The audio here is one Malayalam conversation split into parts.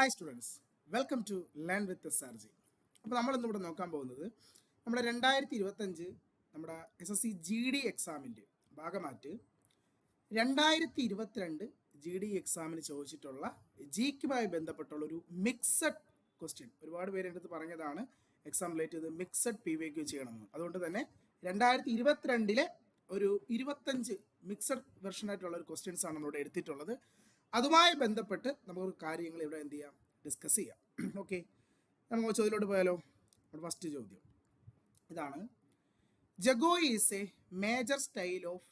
Hi students, welcome to learn with SRG. അപ്പോൾ നമ്മളിന്നിവിടെ നോക്കാൻ പോകുന്നത് നമ്മുടെ 2025 നമ്മുടെ SSC GD എക്സാമിൻ്റെ ഭാഗമായിട്ട് 2022 GD എക്സാമിന് ചോദിച്ചിട്ടുള്ള ജിക്കുമായി ബന്ധപ്പെട്ടുള്ള ഒരു മിക്സഡ് ക്വസ്റ്റ്യൻ. ഒരുപാട് പേര് എൻ്റെ അടുത്ത് പറഞ്ഞതാണ് എക്സാം റിലേറ്റ് ചെയ്ത് മിക്സഡ് PYQ ചെയ്യണമെന്ന്. അതുകൊണ്ട് തന്നെ 2022 ഒരു 25 മിക്സഡ് വെർഷനായിട്ടുള്ള ഒരു ക്വസ്റ്റ്യൻസ് ആണ് നമ്മളിവിടെ എടുത്തിട്ടുള്ളത്. അതുമായി ബന്ധപ്പെട്ട് നമുക്ക് കാര്യങ്ങൾ ഇവിടെ എന്ത് ചെയ്യാം, ഡിസ്കസ് ചെയ്യാം. ഓക്കെ, നമുക്ക് ചോദ്യത്തിലോട്ട് പോയാലോ. നമ്മുടെ ഫസ്റ്റ് ചോദ്യം ഇതാണ്: Jagoi is a major style of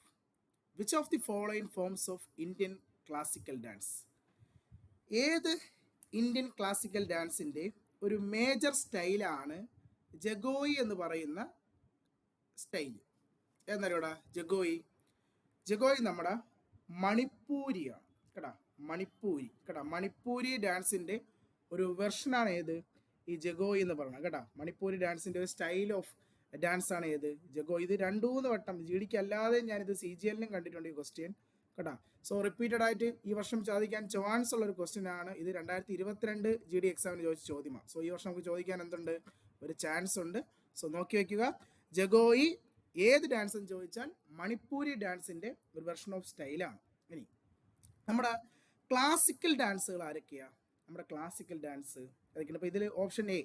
which of the following forms of Indian classical dance? ഏത് ഇന്ത്യൻ ക്ലാസിക്കൽ ഡാൻസിൻ്റെ ഒരു മേജർ സ്റ്റൈലാണ് ജഗോയി എന്ന് പറയുന്ന സ്റ്റൈൽ? എന്നറിയോടാ ജഗോയി? ജഗോയി നമ്മുടെ മണിപ്പൂരിയാണ് കേട്ടാ. മണിപ്പൂരി ഡാൻസിൻ്റെ ഒരു വെർഷനാണ് ഏത്? ഈ ജഗോയി എന്ന് പറയുന്നത് കേട്ടാ. മണിപ്പൂരി ഡാൻസിൻ്റെ ഒരു സ്റ്റൈൽ ഓഫ് ഡാൻസ് ആണ് ഏത്? ജഗോയി. ഇത് 2-3 വട്ടം GDക്ക് അല്ലാതെ ഞാനിത് CGLനും കണ്ടിട്ടുണ്ട് ഈ ക്വസ്റ്റ്യൻ കേട്ടാ. സോ റിപ്പീറ്റഡ് ആയിട്ട് ഈ വർഷം ചോദിക്കാൻ ചാൻസ് ഉള്ള ഒരു ക്വസ്റ്റ്യൻ ആണ് ഇത്. 2022 GD എക്സാമിന് ചോദിച്ച ചോദ്യമാണ്. സോ ഈ വർഷം നമുക്ക് ചോദിക്കാൻ എന്തുണ്ട്, ഒരു ചാൻസ് ഉണ്ട്. സോ നോക്കി വയ്ക്കുക. ജഗോയി ഏത് ഡാൻസ് എന്ന് ചോദിച്ചാൽ മണിപ്പൂരി ഡാൻസിൻ്റെ ഒരു വെർഷൻ ഓഫ് സ്റ്റൈലാണ്. ഇനി നമ്മുടെ ക്ലാസിക്കൽ ഡാൻസുകൾ ആരൊക്കെയാണ്? നമ്മുടെ ക്ലാസിക്കൽ ഡാൻസ് ഏതൊക്കെയാണ്? അപ്പോൾ ഇതിൽ ഓപ്ഷൻ എ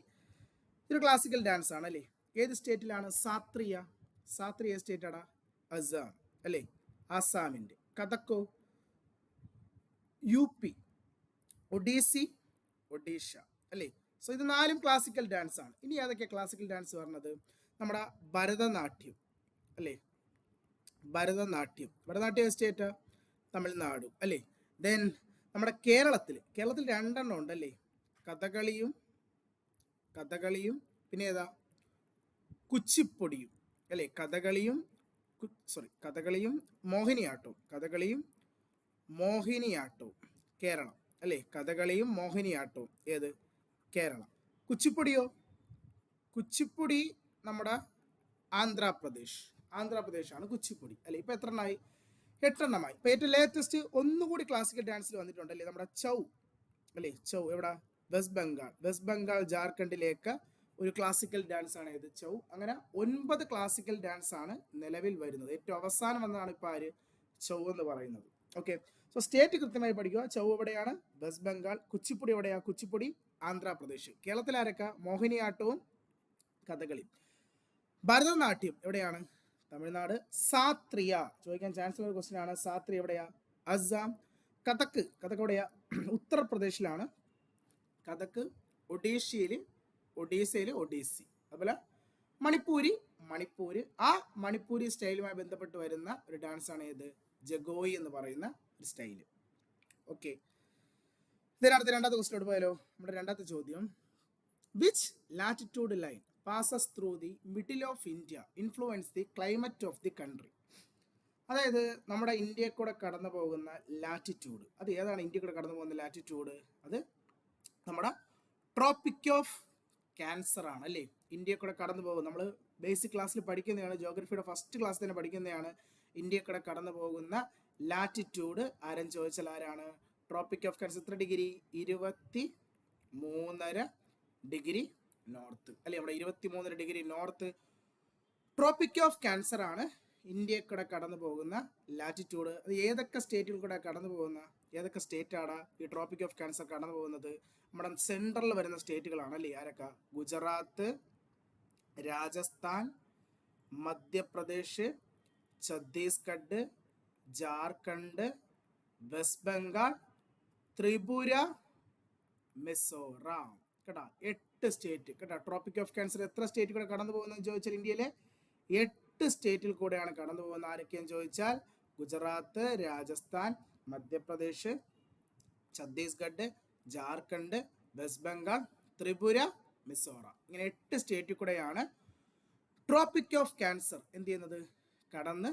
ഇതൊരു ക്ലാസിക്കൽ ഡാൻസ് ആണ് അല്ലേ. ഏത് സ്റ്റേറ്റിലാണ്? സാത്രിയ സ്റ്റേറ്റ് ആടാ, അസാം അല്ലേ, ആസാമിൻ്റെ. കഥക്കോ UP, ഒഡീഷ അല്ലേ. സോ ഇത് 4 ക്ലാസിക്കൽ ഡാൻസ് ആണ്. ഇനി ഏതൊക്കെയാണ് ക്ലാസിക്കൽ ഡാൻസ് പറഞ്ഞത്? നമ്മുടെ ഭരതനാട്യം അല്ലേ. ഭരതനാട്യം സ്റ്റേറ്റ് തമിഴ്നാട് അല്ലേ. ദെൻ നമ്മുടെ കേരളത്തിൽ 2 ഉണ്ടല്ലേ, കഥകളിയും പിന്നെ ഏതാ, കുച്ചിപ്പൊടിയും അല്ലേ. കഥകളിയും മോഹിനിയാട്ടവും കേരളം അല്ലേ. കഥകളിയും മോഹിനിയാട്ടവും ഏത്? കേരളം. കുച്ചിപ്പൊടി നമ്മുടെ ആന്ധ്രാപ്രദേശാണ് കുച്ചിപ്പൊടി അല്ലേ. ഇപ്പം എത്ര എണ്ണമായി? 8 എണ്ണമായി. ഇപ്പം ഏറ്റവും ലേറ്റസ്റ്റ് ഒന്നുകൂടി ക്ലാസിക്കൽ ഡാൻസിൽ വന്നിട്ടുണ്ടല്ലേ, നമ്മുടെ ചൗ അല്ലേ. ചൗ എവിടെ? വെസ്റ്റ് ബംഗാൾ ജാർഖണ്ഡിലേക്ക് ഒരു ക്ലാസിക്കൽ ഡാൻസ് ആണ് ഇത്, ചൗ. അങ്ങനെ 9 ക്ലാസിക്കൽ ഡാൻസ് ആണ് നിലവിൽ വരുന്നത്. ഏറ്റവും അവസാനം വന്നതാണ് ഇപ്പോൾ ആര്? ചൗ എന്ന് പറയുന്നത്. ഓക്കെ, സോ സ്റ്റേറ്റ് കൃത്യമായി പഠിക്കുക. ചൗ എവിടെയാണ്? വെസ്റ്റ് ബംഗാൾ. കുച്ചിപ്പൊടി എവിടെയാണ്? കുച്ചിപ്പൊടി ആന്ധ്രാപ്രദേശ്. കേരളത്തിൽ ആരൊക്കെ? മോഹിനിയാട്ടവും കഥകളി. ഭരതനാട്യം എവിടെയാണ്? തമിഴ്നാട്. സാത്രിയ ചോദിക്കാൻ ചാൻസ് ഉള്ള ക്വസ്റ്റ്യൻ ആണ്. സാത്രിയ എവിടെയാ? അസാം. കഥക്ക് എവിടെയാ? ഉത്തർപ്രദേശിലാണ് കഥക്ക്. ഒഡീസയിൽ ഒഡീസി. അതുപോലെ മണിപ്പൂര്. ആ മണിപ്പൂരി സ്റ്റൈലുമായി ബന്ധപ്പെട്ട് വരുന്ന ഒരു ഡാൻസ് ആണ് ഏത്? ജഗോയി എന്ന് പറയുന്ന ഒരു സ്റ്റൈല്. ഓക്കെ, ഇതിനടുത്ത് രണ്ടാമത്തെ ക്വസ്റ്റ്യൻ പോയാലോ. നമ്മുടെ രണ്ടാമത്തെ ചോദ്യം: which latitude line passes through the middle of India influence the climate of the country? അതായത് നമ്മുടെ ഇന്ത്യയിൽ കൂടെ കടന്നു പോകുന്ന ലാറ്റിറ്റ്യൂഡ്, അത് ഏതാണ്? ഇന്ത്യയിൽ കൂടെ കടന്നു പോകുന്ന ലാറ്റിറ്റ്യൂഡ് അത് നമ്മുടെ ട്രോപ്പിക് ഓഫ് ക്യാൻസർ ആണ് അല്ലേ. ഇന്ത്യയിൽ കൂടെ കടന്നു പോകും. നമ്മൾ ബേസിക് ക്ലാസ്സിൽ പഠിക്കുന്നതാണ്, ജിയോഗ്രഫിയുടെ ഫസ്റ്റ് ക്ലാസ് തന്നെ പഠിക്കുന്നതാണ്. ഇന്ത്യയിൽ കൂടെ കടന്നു പോകുന്ന ലാറ്റിറ്റ്യൂഡ് ആരെന്ന് ചോദിച്ചാൽ ആരാണ്? Tropic of cancer. എത്ര ഡിഗ്രി? 23.5 ഡിഗ്രി നോർത്ത് അല്ലെ. നമ്മുടെ 23 degree north tropic of cancer ആണ് ഇന്ത്യയിൽ കൂടെ കടന്നു പോകുന്ന ലാറ്റിറ്റ്യൂഡ്. അത് ഏതൊക്കെ സ്റ്റേറ്റിൽ കൂടെ കടന്നു പോകുന്ന, ഏതൊക്കെ സ്റ്റേറ്റാണ് ഈ ട്രോപ്പിക് ഓഫ് ക്യാൻസർ കടന്നു പോകുന്നത്? നമ്മുടെ സെൻട്രലിൽ വരുന്ന സ്റ്റേറ്റുകളാണ് അല്ലേ. ആരൊക്കെ? ഗുജറാത്ത്, രാജസ്ഥാൻ, മധ്യപ്രദേശ്, ഛത്തീസ്ഗഡ്, ജാർഖണ്ഡ്, വെസ്റ്റ് ബംഗാൾ, ത്രിപുര, മിസോറാം കേട്ടാ. 8 സ്റ്റേറ്റ് കേട്ടാ. ട്രോപ്പിക് ഓഫ് ക്യാൻസർ എത്ര സ്റ്റേറ്റ് കൂടെ കടന്നു പോകുന്നതെന്ന് ചോദിച്ചാൽ ഇന്ത്യയിലെ 8 സ്റ്റേറ്റിൽ കൂടെയാണ് കടന്നു പോകുന്നത്. ആരൊക്കെയെന്ന് ചോദിച്ചാൽ ഗുജറാത്ത്, രാജസ്ഥാൻ, മധ്യപ്രദേശ്, ഛത്തീസ്ഗഡ്, ജാർഖണ്ഡ്, വെസ്റ്റ് ബംഗാൾ, ത്രിപുര, മിസോറാം. ഇങ്ങനെ 8 സ്റ്റേറ്റിൽ കൂടെയാണ് ട്രോപ്പിക് ഓഫ് ക്യാൻസർ എന്ത് ചെയ്യുന്നത്? കടന്ന്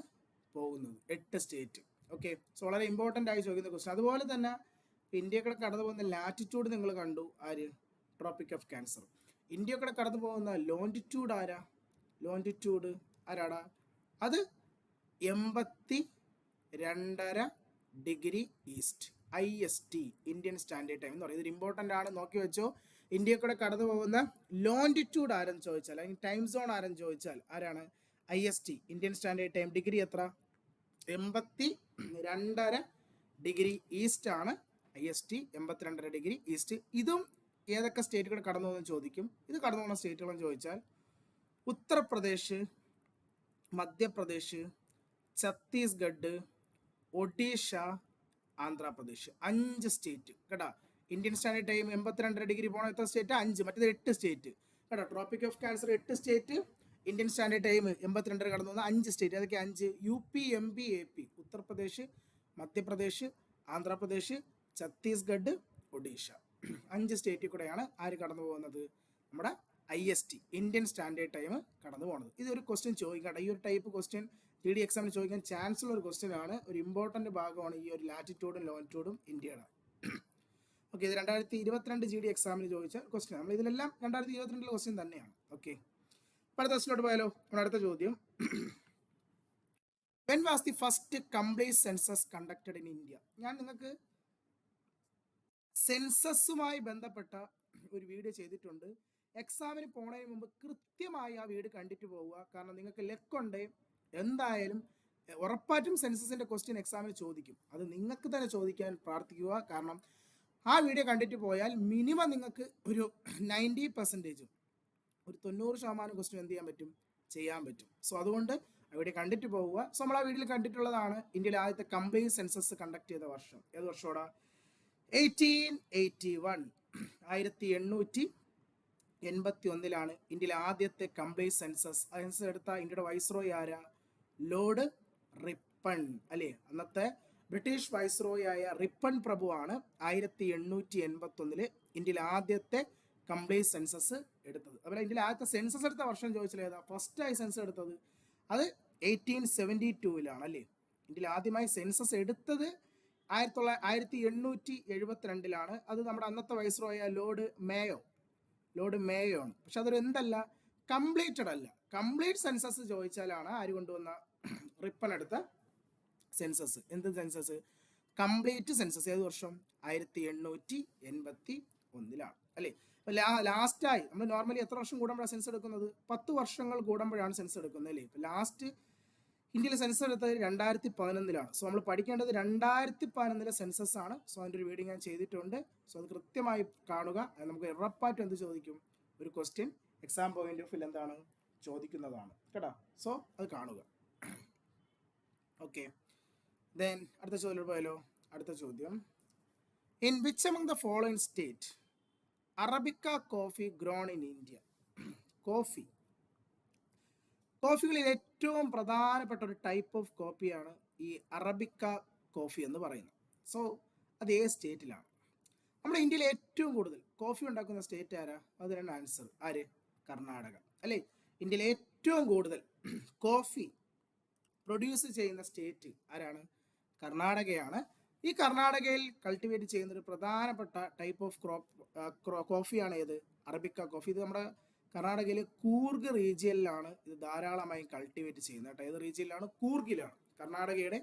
പോകുന്നത്. 8 സ്റ്റേറ്റ്. ഓക്കെ, സോ വളരെ ഇമ്പോർട്ടൻ്റ് ആയി ചോദിക്കുന്ന ക്വസ്റ്റ്യൻ. അതുപോലെ തന്നെ ഇന്ത്യയിൽ കൂടെ കടന്നു പോകുന്ന ലാറ്റിറ്റ്യൂഡ് നിങ്ങൾ കണ്ടു, ആര്? Tropic of cancer. ഇന്ത്യയിൽ കൂടെ കടന്നു പോകുന്ന ലോണ്ടിറ്റ്യൂഡ് ആരാടാ? അത് 82.5 degree east IST, Indian standard time എന്ന് പറയും. ഇത് ഇമ്പോർട്ടൻ്റ് ആണ്, നോക്കി വെച്ചോ. ഇന്ത്യയിൽ കൂടെ കടന്നു പോകുന്ന ലോണ്ടിറ്റ്യൂഡ് ആരെന്ന് ചോദിച്ചാൽ, അല്ലെങ്കിൽ ടൈം സോൺ ആരെന്ന് ചോദിച്ചാൽ ആരാണ്? IST, Indian standard time. Degree എത്ര? 82.5 ഡിഗ്രി ഈസ്റ്റ് ആണ് IST, 82.5 ഡിഗ്രി ഈസ്റ്റ്. ഇതും ഏതൊക്കെ സ്റ്റേറ്റുകൾ കടന്നു പോകുന്ന ചോദിക്കും. ഇത് കടന്നു പോകുന്ന സ്റ്റേറ്റുകളെന്ന് ചോദിച്ചാൽ ഉത്തർപ്രദേശ്, മധ്യപ്രദേശ്, ഛത്തീസ്ഗഡ്, ഒഡീഷ, ആന്ധ്രാപ്രദേശ്. 5 സ്റ്റേറ്റ് കേട്ടോ. ഇന്ത്യൻ സ്റ്റാൻഡേർഡ് ടൈം 82.5 ഡിഗ്രി പോകണ എത്ര സ്റ്റേറ്റ്? 5. മറ്റേത് 8 സ്റ്റേറ്റ് കേട്ടോ. Tropic of cancer 8 state, Indian standard time 82 കടന്നു പോകുന്ന 5 സ്റ്റേറ്റ്. അതൊക്കെ 5: UP, MP, AP. Uttar Pradesh, Madhya Pradesh, Andhra Pradesh, Chhattisgarh, Odisha. 5 സ്റ്റേറ്റിൽ കൂടെയാണ് ആര് കടന്നു പോകുന്നത്? നമ്മുടെ IST, ഇന്ത്യൻ സ്റ്റാൻഡേർഡ് ടൈം കടന്നു പോകുന്നത്. ഇതൊരു ക്വസ്റ്റ്യൻ ചോദിക്കട്ടെ. ഈ ഒരു ടൈപ്പ് ക്വസ്റ്റ്യൻ GD എക്സാമിന് ചോദിക്കാൻ ചാൻസ് ഉള്ള ഒരു ക്വസ്റ്റ്യൻ ആണ്. ഒരു ഇമ്പോർട്ടൻറ്റ് ഭാഗമാണ് ഈ ഒരു ലാറ്റിറ്റ്യൂഡും ലോങ്ങിറ്റ്യൂഡും ഇന്ത്യയുടെ. ഓക്കെ, ഇത് 2022 GD എക്സാമിന് ചോദിച്ച ക്വസ്റ്റ്യൻ. നമ്മൾ ഇതിലെല്ലാം 2022 ക്വസ്റ്റ്യൻ തന്നെയാണ്. ഓക്കെ, അടുത്ത ക്വസ്റ്റിനോട്ട് പോയാലോ? അടുത്ത ചോദ്യം, when was the first complete census conducted in India? ഞാൻ നിങ്ങൾക്ക് സെൻസസുമായി ബന്ധപ്പെട്ട ഒരു വീഡിയോ ചെയ്തിട്ടുണ്ട്. എക്സാമിന് പോണതിന് മുമ്പ് കൃത്യമായി ആ വീഡിയോ കണ്ടിട്ട് പോവുക. കാരണം നിങ്ങൾക്ക് ലെക്കുണ്ട്, എന്തായാലും ഉറപ്പായിട്ടും സെൻസസിന്റെ ക്വസ്റ്റ്യൻ എക്സാമിന് ചോദിക്കും. അത് നിങ്ങൾക്ക് തന്നെ ചോദിക്കാൻ പ്രാർത്ഥിക്കുക. കാരണം ആ വീഡിയോ കണ്ടിട്ട് പോയാൽ മിനിമം നിങ്ങൾക്ക് ഒരു 90%, ഒരു 90% ക്വസ്റ്റ്യൻ എന്ത് ചെയ്യാൻ പറ്റും. സോ അതുകൊണ്ട് അവിടെ കണ്ടിട്ട് പോവുക. സോ നമ്മൾ ആ വീഡിയോയിൽ കണ്ടിട്ടുള്ളതാണ് ഇന്ത്യയിലെ ആദ്യത്തെ കംപ്ലീറ്റ് സെൻസസ് കണ്ടക്ട് ചെയ്ത വർഷം. ഏത് വർഷോടാ? 1881, 1881 ഇന്ത്യയിലെ ആദ്യത്തെ കംപ്ലീറ്റ് സെൻസസ്. സെൻസസ് എടുത്ത ഇന്ത്യയുടെ വൈസ്രോയി ആരാ? ലോർഡ് റിപ്പൺ അല്ലേ? അന്നത്തെ ബ്രിട്ടീഷ് വൈസ്രോയി ആയ റിപ്പൺ പ്രഭു ആണ് 1881 ഇന്ത്യയിലെ ആദ്യത്തെ കംപ്ലീറ്റ് സെൻസസ് എടുത്തത്. അതുപോലെ ഇന്ത്യയിലെ ആദ്യത്തെ സെൻസസ് എടുത്ത വർഷം ചോദിച്ചാൽ ഏതാ? ഫസ്റ്റായി സെൻസസ് എടുത്തത് അത് 1872 അല്ലേ? ഇന്ത്യയിൽ ആദ്യമായി സെൻസസ് എടുത്തത് 1872 അത് നമ്മുടെ അന്നത്തെ വൈസ്രോയ ലോർഡ് മേയോ ആണ്. പക്ഷെ അതൊരു എന്തല്ല, കംപ്ലീറ്റഡ് അല്ല. കംപ്ലീറ്റ് സെൻസസ് ചോദിച്ചാലാണ് ആര് കൊണ്ടുവന്ന? റിപ്പൺ എടുത്ത സെൻസസ്. എന്ത് സെൻസസ്? Complete census. ഏത് വർഷം? 1881 അല്ലേ? ലാസ്റ്റായി നമ്മൾ നോർമലി എത്ര വർഷം കൂടുമ്പോഴാണ് സെൻസ് എടുക്കുന്നത്? 10 വർഷങ്ങൾ കൂടുമ്പോഴാണ് സെൻസ് എടുക്കുന്നത് അല്ലേ? ഇപ്പൊ ലാസ്റ്റ് ഇന്ത്യയിൽ സെൻസസ് എടുത്തത് 2011. സോ നമ്മൾ പഠിക്കേണ്ടത് 2011 സെൻസസ് ആണ്. സോ അതിൻ്റെ ഒരു വീഡിയോ ഞാൻ ചെയ്തിട്ടുണ്ട്. സോ അത് കൃത്യമായി കാണുക. അത് നമുക്ക് ഉറപ്പായിട്ടും എന്ത് ചോദിക്കും? ഒരു question exam point of view എന്താണ് ചോദിക്കുന്നതാണ് കേട്ടോ. സോ അത് കാണുക. ഓക്കെ, ദെൻ അടുത്ത ചോദ്യം പോയാലോ? അടുത്ത ചോദ്യം, in which among the following state Arabica coffee grown in India? കോഫികളിൽ ഏറ്റവും പ്രധാനപ്പെട്ട ഒരു ടൈപ്പ് ഓഫ് കോഫിയാണ് ഈ അറബിക്ക കോഫി എന്ന് പറയുന്നത്. സോ അത് ഏത് സ്റ്റേറ്റിലാണ്? നമ്മുടെ ഇന്ത്യയിൽ ഏറ്റവും കൂടുതൽ കോഫി ഉണ്ടാക്കുന്ന സ്റ്റേറ്റ് ആരാ? അതിനാണ് ആൻസർ. ആര്? കർണാടക അല്ലേ? ഇന്ത്യയിൽ ഏറ്റവും കൂടുതൽ കോഫി പ്രൊഡ്യൂസ് ചെയ്യുന്ന സ്റ്റേറ്റ് ആരാണ്? കർണാടകയാണ്. ഈ കർണാടകയിൽ കൾട്ടിവേറ്റ് ചെയ്യുന്ന ഒരു പ്രധാനപ്പെട്ട ടൈപ്പ് ഓഫ് കോഫിയാണ് ഏത്? Arabica coffee. ഇത് നമ്മുടെ കർണാടകയിലെ കൂർഗ് റീജിയനിലാണ് ഇത് ധാരാളമായി കൾട്ടിവേറ്റ് ചെയ്യുന്നത് കേട്ടോ. ഏത് റീജിയനിലാണ്? കൂർഗിലാണ്. കർണാടകയുടെ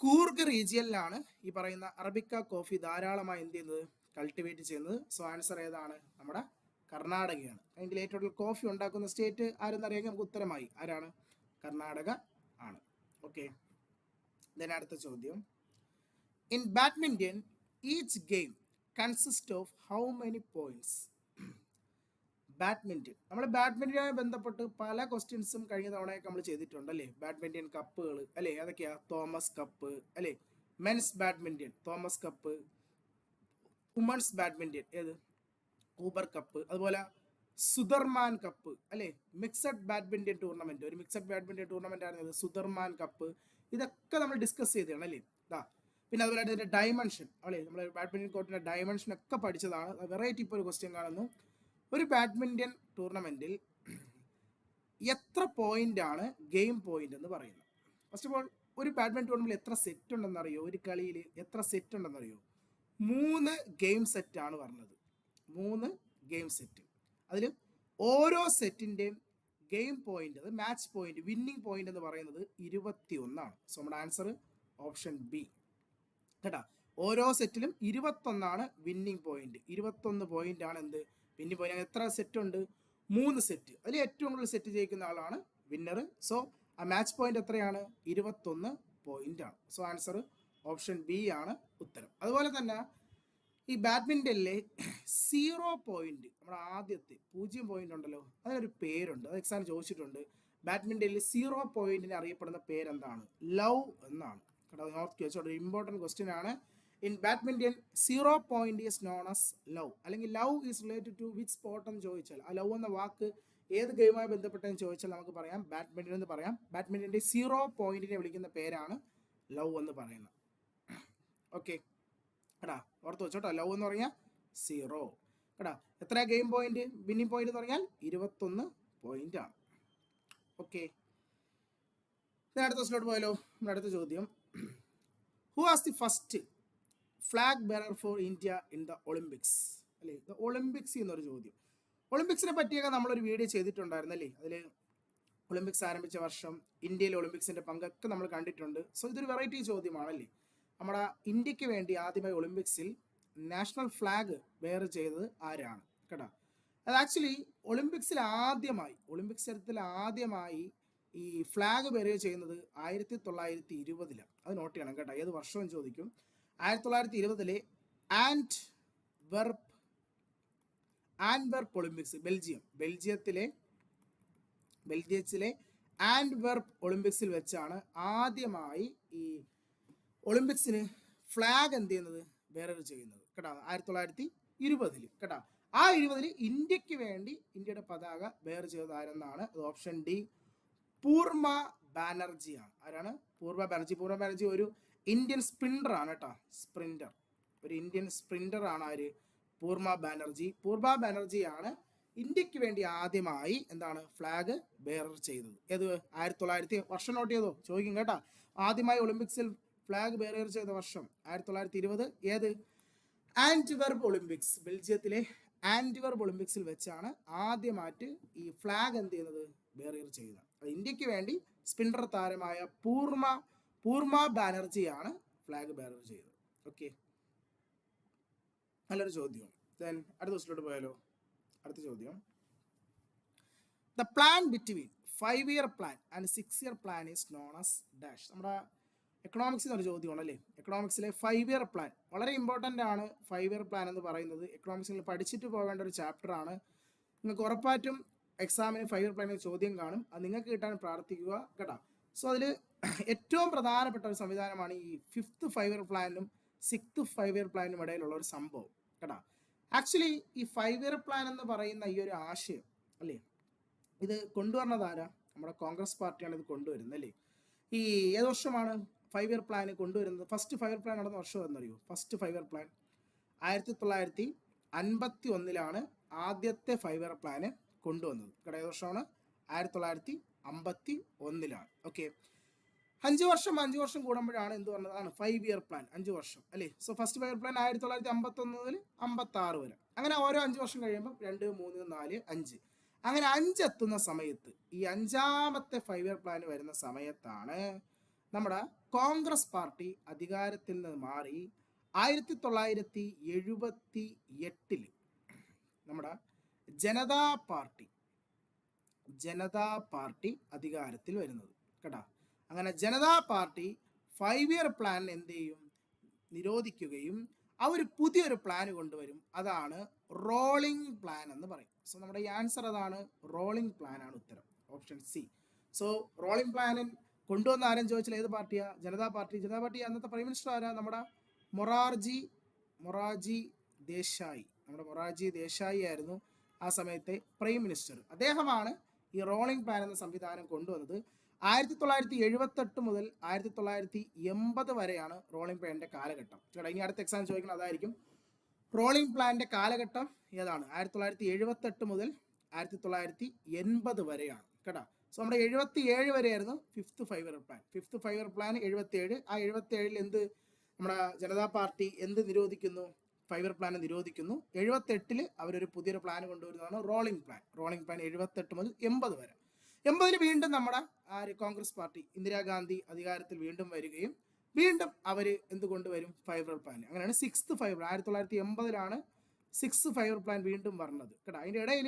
കൂർഗ് റീജിയനിലാണ് ഈ പറയുന്ന അറബിക്ക കോഫി ധാരാളമായി എന്ത് ചെയ്യുന്നത്? കൾട്ടിവേറ്റ് ചെയ്യുന്നത്. സോ ആൻസർ ഏതാണ്? നമ്മുടെ കർണാടകയാണ്. അതിൽ ഏറ്റവും കൂടുതൽ കോഫി ഉണ്ടാക്കുന്ന സ്റ്റേറ്റ് ആരെന്നറിയാമെങ്കിൽ നമുക്ക് ഉത്തരമായി. ആരാണ്? കർണാടക ആണ്. ഓക്കെ, ദെൻ അടുത്ത ചോദ്യം, in badminton each game consist of how many points? Badminton, നമ്മൾ ബാഡ്മിന്റനുമായി ബന്ധപ്പെട്ട് പല ക്വസ്റ്റ്യൻസും കഴിഞ്ഞ തവണയൊക്കെ നമ്മൾ ചെയ്തിട്ടുണ്ട് അല്ലേ? ബാഡ്മിന്റൺ കപ്പുകൾ അല്ലേ? ഏതൊക്കെയാ? തോമസ് കപ്പ് അല്ലേ? Men's badminton Thomas Cup, women's badminton ഏത്? ഊബർ കപ്പ്, അതുപോലെ സുധർമാൻ കപ്പ് അല്ലേ? മിക്സഡ് ബാഡ്മിന്റൺ ടൂർണമെന്റ്, ഒരു മിക്സഡ് ബാഡ്മിന്റൺ ടൂർണമെന്റ് ആയിരുന്നത് സുധർമാൻ കപ്പ്. ഇതൊക്കെ നമ്മൾ ഡിസ്കസ് ചെയ്തതാണ് അല്ലേ? പിന്നെ അതുപോലെ ഇതിന്റെ ഡയമെൻഷൻ അല്ലേ? നമ്മൾ ബാഡ്മിന്റൺ കോർട്ടിന്റെ ഡയമെൻഷൻ ഒക്കെ പഠിച്ചതാണ്. വെറൈറ്റി ഇപ്പോൾ ഒരു ക്വസ്റ്റ്യൻ കാണുന്നു, ഒരു ബാഡ്മിന്റൺ ടൂർണമെന്റിൽ എത്ര പോയിന്റ് ആണ് ഗെയിം പോയിന്റ് എന്ന് പറയുന്നത്? ഫസ്റ്റ് ഓഫ് ഓൾ, ഒരു ബാഡ്മിന്റൺ ടൂർണമെന്റിൽ എത്ര സെറ്റ് ഉണ്ടെന്നറിയോ? ഒരു കളിയിൽ എത്ര സെറ്റ് ഉണ്ടെന്നറിയോ? 3 ഗെയിം സെറ്റ് ആണ് പറഞ്ഞത്. 3 ഗെയിം സെറ്റ്. അതിൽ ഓരോ സെറ്റിൻ്റെയും ഗെയിം പോയിന്റ്, അത് മാച്ച് പോയിന്റ്, വിന്നിംഗ് പോയിന്റ് എന്ന് പറയുന്നത് 21 ആണ്. സോ നമ്മുടെ ആൻസർ ഓപ്ഷൻ ബി കേട്ടോ. ഓരോ സെറ്റിലും 21 വിന്നിംഗ് പോയിന്റ്. 21 പോയിന്റ് ആണ് എന്ത് വിന്നിംഗ് പോയിന്റ്. എത്ര സെറ്റ് ഉണ്ട്? 3 സെറ്റ്. അതിൽ ഏറ്റവും കൂടുതൽ സെറ്റ് ജയിക്കുന്ന ആളാണ് വിന്നർ. സോ ആ മാച്ച് പോയിന്റ് എത്രയാണ്? 21 പോയിന്റ് ആണ്. സോ ആൻസർ ഓപ്ഷൻ ബി ആണ് ഉത്തരം. അതുപോലെ തന്നെ ഈ ബാഡ്മിൻ്റനിലെ 0 പോയിന്റ്, നമ്മുടെ ആദ്യത്തെ 0 പോയിന്റ് ഉണ്ടല്ലോ, അതിനൊരു പേരുണ്ട്. അത് എക്സാം ചോദിച്ചിട്ടുണ്ട്. ബാഡ്മിൻ്റനിൽ 0 പോയിന്റിന് അറിയപ്പെടുന്ന പേരെന്താണ്? ലവ് എന്നാണ് കേട്ടോ. നോർത്ത് വെച്ചോട്ട് ഇമ്പോർട്ടൻറ്റ് ക്വസ്റ്റ്യൻ ആണ്. In badminton 0 point is known as love, അല്ലെങ്കിൽ love is related to which sport എന്ന് ചോദിച്ചാൽ, ആ ലവ് എന്ന വാക്ക് ഏത് ഗെയിമുമായി ബന്ധപ്പെട്ടെന്ന് ചോദിച്ചാൽ നമുക്ക് പറയാം ബാഡ്മിൻ്റൻ എന്ന് പറയാം. ബാഡ്മിൻ്റൻ്റെ 0 പോയിന്റിനെ വിളിക്കുന്ന പേരാണ് ലവ് എന്ന് പറയുന്നത്. ഓക്കെ എടാ, ഓർത്ത് വെച്ചോട്ടോ. ലവ് എന്ന് പറഞ്ഞാൽ 0 കേട്ടാ. എത്ര ഗെയിം പോയിന്റ് വിന്നിംഗ് പോയിന്റ് എന്ന് പറഞ്ഞാൽ 21 പോയിന്റ് ആണ്. ഓക്കെ, അടുത്ത ക്വസ്റ്റിലോട്ട് പോയാലോ. നമ്മുടെ അടുത്ത ചോദ്യം, who was the first flag bearer for India in the Olympics? അല്ലേ, ദ ഒളിമ്പിക്സ് എന്നൊരു ചോദ്യം. ഒളിമ്പിക്സിനെ പറ്റിയൊക്കെ നമ്മളൊരു വീഡിയോ ചെയ്തിട്ടുണ്ടായിരുന്നു അല്ലേ. അതിൽ ഒളിമ്പിക്സ് ആരംഭിച്ച വർഷം, ഇന്ത്യയിലെ ഒളിമ്പിക്സിൻ്റെ പങ്കൊക്കെ നമ്മൾ കണ്ടിട്ടുണ്ട്. സോ ഇതൊരു വെറൈറ്റി ചോദ്യമാണല്ലേ. നമ്മുടെ ഇന്ത്യക്ക് വേണ്ടി ആദ്യമായി ഒളിമ്പിക്സിൽ നാഷണൽ ഫ്ലാഗ് ബെയർ ചെയ്തത് ആരാണ് കേട്ടോ. അത് ആക്ച്വലി ഒളിമ്പിക്സിൽ ആദ്യമായി, ഒളിമ്പിക്സ് ചരിത്രത്തിൽ ആദ്യമായി ഈ ഫ്ലാഗ് ബെയർ ചെയ്യുന്നത് 1920. അത് നോട്ട് ചെയ്യണം കേട്ടോ. ഏത് വർഷവും ചോദിക്കും. 1920 ആൻഡ്വെർപ്പ് ഒളിമ്പിക്സ്, ബെൽജിയത്തിലെ ആൻഡ്വെർപ്പ് ഒളിമ്പിക്സിൽ വെച്ചാണ് ആദ്യമായി ഈ ഒളിമ്പിക്സിന് ഫ്ലാഗ് എന്ത് ചെയ്യുന്നത്? ബെയർ ചെയ്യുന്നത് കേട്ടോ. 1920 കേട്ടോ. ആ 20 ഇന്ത്യക്ക് വേണ്ടി ഇന്ത്യയുടെ പതാക ബെയർ ചെയ്തത് ആരെന്നാണ്? അത് ഓപ്ഷൻ ഡി, പൂർമ ബാനർജി ആണ്. ആരാണ്? പൂർമ ബാനർജി. പൂർമ ബാനർജി ഒരു ഇന്ത്യൻ സ്പ്രിന്റർ ആണ് കേട്ടോ. ഒരു ഇന്ത്യൻ സ്പ്രിന്റർ ആണ് ആര്? പൂർമ ബാനർജി. പൂർമ ബാനർജിയാണ് ഇന്ത്യക്ക് വേണ്ടി ആദ്യമായി എന്താണ് ഫ്ലാഗ് ബെയർ ചെയ്തത്. ഏത്? 1900. വർഷം നോട്ട് ചെയ്തോ, ചോദിക്കും കേട്ടോ. ആദ്യമായി ഒളിമ്പിക്സിൽ ഫ്ലാഗ് ബെയർ ചെയ്ത വർഷം 1920. ഏത്? ആൻഡ്വെർപ്പ് ഒളിമ്പിക്സ്, ബെൽജിയത്തിലെ ആൻഡ്വെർപ്പ് ഒളിമ്പിക്സിൽ വെച്ചാണ് ആദ്യമായിട്ട് ഈ ഫ്ലാഗ് എന്ത് ചെയ്യുന്നത്? ബെയർ ചെയ്യുന്നത്. അത് ഇന്ത്യക്ക് വേണ്ടി സ്പിന്നർ താരമായ പൂർമ ബാനർജിയാണ് ഫ്ലാഗ് ബെയർ ചെയ്തത്. ഓക്കെ, നല്ലൊരു ചോദ്യം. ദെൻ അടുത്ത ക്വസ്റ്റിലോട്ട് പോയാലോ. അടുത്ത ചോദ്യം, the plan between 5-year plan and 6-year plan is known as dash. നമ്മുടെ എക്കണോമിക്സിൽ നിന്നൊരു ചോദ്യമാണ് അല്ലേ. എക്കണോമിക്സിലെ 5-year പ്ലാൻ വളരെ ഇമ്പോർട്ടൻ്റ് ആണ്. 5-year പ്ലാൻ എന്ന് പറയുന്നത് എക്കണോമിക്സിൽ പഠിച്ചിട്ട് പോകേണ്ട ഒരു ചാപ്റ്റർ ആണ്. നിങ്ങൾക്ക് ഉറപ്പായിട്ടും എക്സാമിന് 5-year പ്ലാനിൽ ചോദ്യം കാണും. അത് നിങ്ങൾക്ക് കിട്ടാൻ പ്രാർത്ഥിക്കുക കേട്ടോ. സോ അതിൽ ഏറ്റവും പ്രധാനപ്പെട്ട ഒരു സംവിധാനമാണ് ഈ 5th 5-year പ്ലാനും 6th 5-year പ്ലാനും ഇടയിലുള്ള ഒരു സംഭവം കേട്ടോ. ആക്ച്വലി ഈ 5-year പ്ലാൻ എന്ന് പറയുന്ന ഈ ഒരു ആശയം അല്ലേ, ഇത് കൊണ്ടുവരുന്നത് ആരാ? നമ്മുടെ കോൺഗ്രസ് പാർട്ടിയാണ് ഇത് കൊണ്ടുവരുന്നത് അല്ലേ. ഈ ഏത് വർഷമാണ് 5-year പ്ലാൻ കൊണ്ടുവരുന്നത്? ഫസ്റ്റ് 5-year പ്ലാൻ നടന്ന വർഷം എന്നറിയോ? ഫസ്റ്റ് 5-year പ്ലാൻ 1951 ആദ്യത്തെ 5-year പ്ലാന് കൊണ്ടുവന്നത്. ഏത് വർഷമാണ്? 1951. ഓക്കെ, 5 വർഷം കൂടുമ്പോഴാണ് എന്ത് പറഞ്ഞതാണ്? 5-year plan. 5 വർഷം അല്ലേ. സോ ഫസ്റ്റ് 5-year പ്ലാൻ 1951 മുതൽ 56 വരെ. അങ്ങനെ ഓരോ 5 വർഷം കഴിയുമ്പോൾ 2, 3, 4, 5, അങ്ങനെ 5 എത്തുന്ന സമയത്ത്, ഈ 5ാമത്തെ 5-year പ്ലാൻ വരുന്ന സമയത്താണ് നമ്മുടെ കോൺഗ്രസ് പാർട്ടി അധികാരത്തിൽ നിന്ന് മാറി 1978 നമ്മുടെ ജനതാ പാർട്ടി അധികാരത്തിൽ വരുന്നത് കേട്ടോ. അങ്ങനെ ജനതാ പാർട്ടി 5-year പ്ലാൻ എന്ത് ചെയ്യും? നിരോധിക്കുകയും അവർ പുതിയൊരു പ്ലാൻ കൊണ്ടുവരും. അതാണ് റോളിംഗ് പ്ലാൻ എന്ന് പറയും. സോ നമ്മുടെ ഈ ആൻസർ അതാണ്, റോളിംഗ് പ്ലാൻ ആണ് ഉത്തരം, ഓപ്ഷൻ സി. സോ റോളിംഗ് പ്ലാനിൽ കൊണ്ടുവന്ന ആരും ചോദിച്ചാൽ ഏത് പാർട്ടിയാ? ജനതാ പാർട്ടി. അന്നത്തെ പ്രൈം മിനിസ്റ്റർ ആരാ? നമ്മുടെ മൊറാർജി ദേശായി. നമ്മുടെ മൊറാർജി ദേശായി ആയിരുന്നു ആ സമയത്തെ പ്രൈം മിനിസ്റ്റർ. അദ്ദേഹമാണ് ഈ റോളിംഗ് പ്ലാൻ എന്ന സംവിധാനം കൊണ്ടുവന്നത്. 1978 മുതൽ 1980 വരെയാണ് റോളിംഗ് പ്ലാനിൻ്റെ കാലഘട്ടം ചേട്ടാ. ഇനി അടുത്ത എക്സാം ചോദിക്കണം അതായിരിക്കും. റോളിംഗ് പ്ലാനിൻ്റെ കാലഘട്ടം ഏതാണ്? 1978 മുതൽ 1980 വരെയാണ് കേട്ടോ. സോ നമ്മുടെ 77 വരെയായിരുന്നു 5th 5-year plan. 5th 5-year plan 77. ആ 77 എന്ത് നമ്മുടെ ജനതാ പാർട്ടി എന്ത് നിരോധിക്കുന്നു? 5-year plan നിരോധിക്കുന്നു. 78 അവരൊരു പുതിയൊരു പ്ലാൻ കൊണ്ടുവരുന്നതാണ് റോളിംഗ് പ്ലാൻ. 78 മുതൽ 80 വരെ. 80 വീണ്ടും നമ്മുടെ കോൺഗ്രസ് പാർട്ടി ഇന്ദിരാഗാന്ധി അധികാരത്തിൽ വീണ്ടും വരികയും വീണ്ടും അവർ എന്ത് കൊണ്ടുവരും? 5 ഇയർ പ്ലാൻ. അങ്ങനെയാണ് 6th 5 1980 6th 5 ഇയർ പ്ലാൻ വീണ്ടും പറഞ്ഞത് കേട്ടോ. അതിൻ്റെ ഇടയിൽ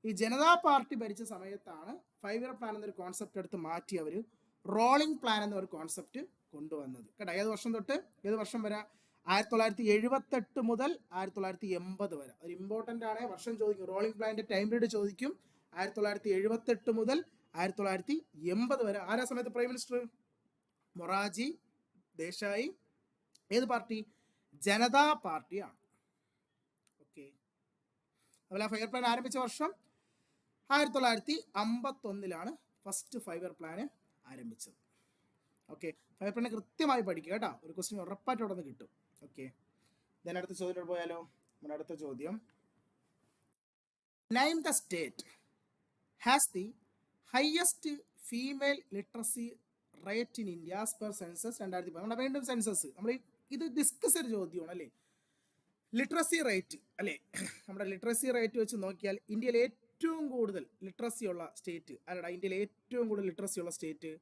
ഈ ജനതാ പാർട്ടി ഭരിച്ച സമയത്താണ് 5 ഇയർ പ്ലാൻ എന്നൊരു കോൺസെപ്റ്റ് എടുത്ത് മാറ്റി അവർ റോളിംഗ് പ്ലാൻ എന്നൊരു കോൺസെപ്റ്റ് കൊണ്ടുവന്നത് കേട്ടോ. ഏത് വർഷം തൊട്ട് ഏത് വർഷം വരെ? 1978 മുതൽ 1980 വരെ. ഒരു ഇമ്പോർട്ടൻ്റ് ആണ്, വർഷം ചോദിക്കും. റോളിംഗ് പ്ലാനിൻ്റെ ടൈം പീരീഡ് ചോദിക്കും. 1978 മുതൽ 1980 വരെ. ആരാ സമയത്ത് പ്രൈം മിനിസ്റ്റർ? മൊറാർജി ദേശായി. ഏത് പാർട്ടി? ജനതാ പാർട്ടിയാണ്. ഓക്കെ. അതുപോലെ ആ 5 ഇയർ പ്ലാൻ ആരംഭിച്ച വർഷം 1951 ഫസ്റ്റ് 5 ഇയർ പ്ലാൻ ആരംഭിച്ചത്. ഓക്കെ. 5 ഇയർ പ്ലാൻ കൃത്യമായി പഠിക്കുക കേട്ടോ. ഒരു ക്വസ്റ്റ്യൻ ഉറപ്പായിട്ട് അവിടെ നിന്ന് കിട്ടും. ഓക്കെ. ദെൻ അടുത്ത ചോദ്യത്തോട് പോയാലോ? നമ്മുടെ അടുത്ത ചോദ്യം, name the state has the highest female literacy rate in India as per census 2010. നമ്മുടെ വീണ്ടും സെൻസസ് നമ്മൾ ഇത് ഡിസ്കസ് ചെയ്ത ചോദ്യമാണ് അല്ലേ. ലിറ്ററസി റേറ്റ് അല്ലേ, നമ്മുടെ ലിറ്ററസി റേറ്റ് വെച്ച് നോക്കിയാൽ ഇന്ത്യയിൽ ഏറ്റവും കൂടുതൽ ലിറ്ററസി ഉള്ള സ്റ്റേറ്റ് ആരാടാ? ഇന്ത്യയിൽ ഏറ്റവും കൂടുതൽ ലിറ്ററസി ഉള്ള സ്റ്റേറ്റ്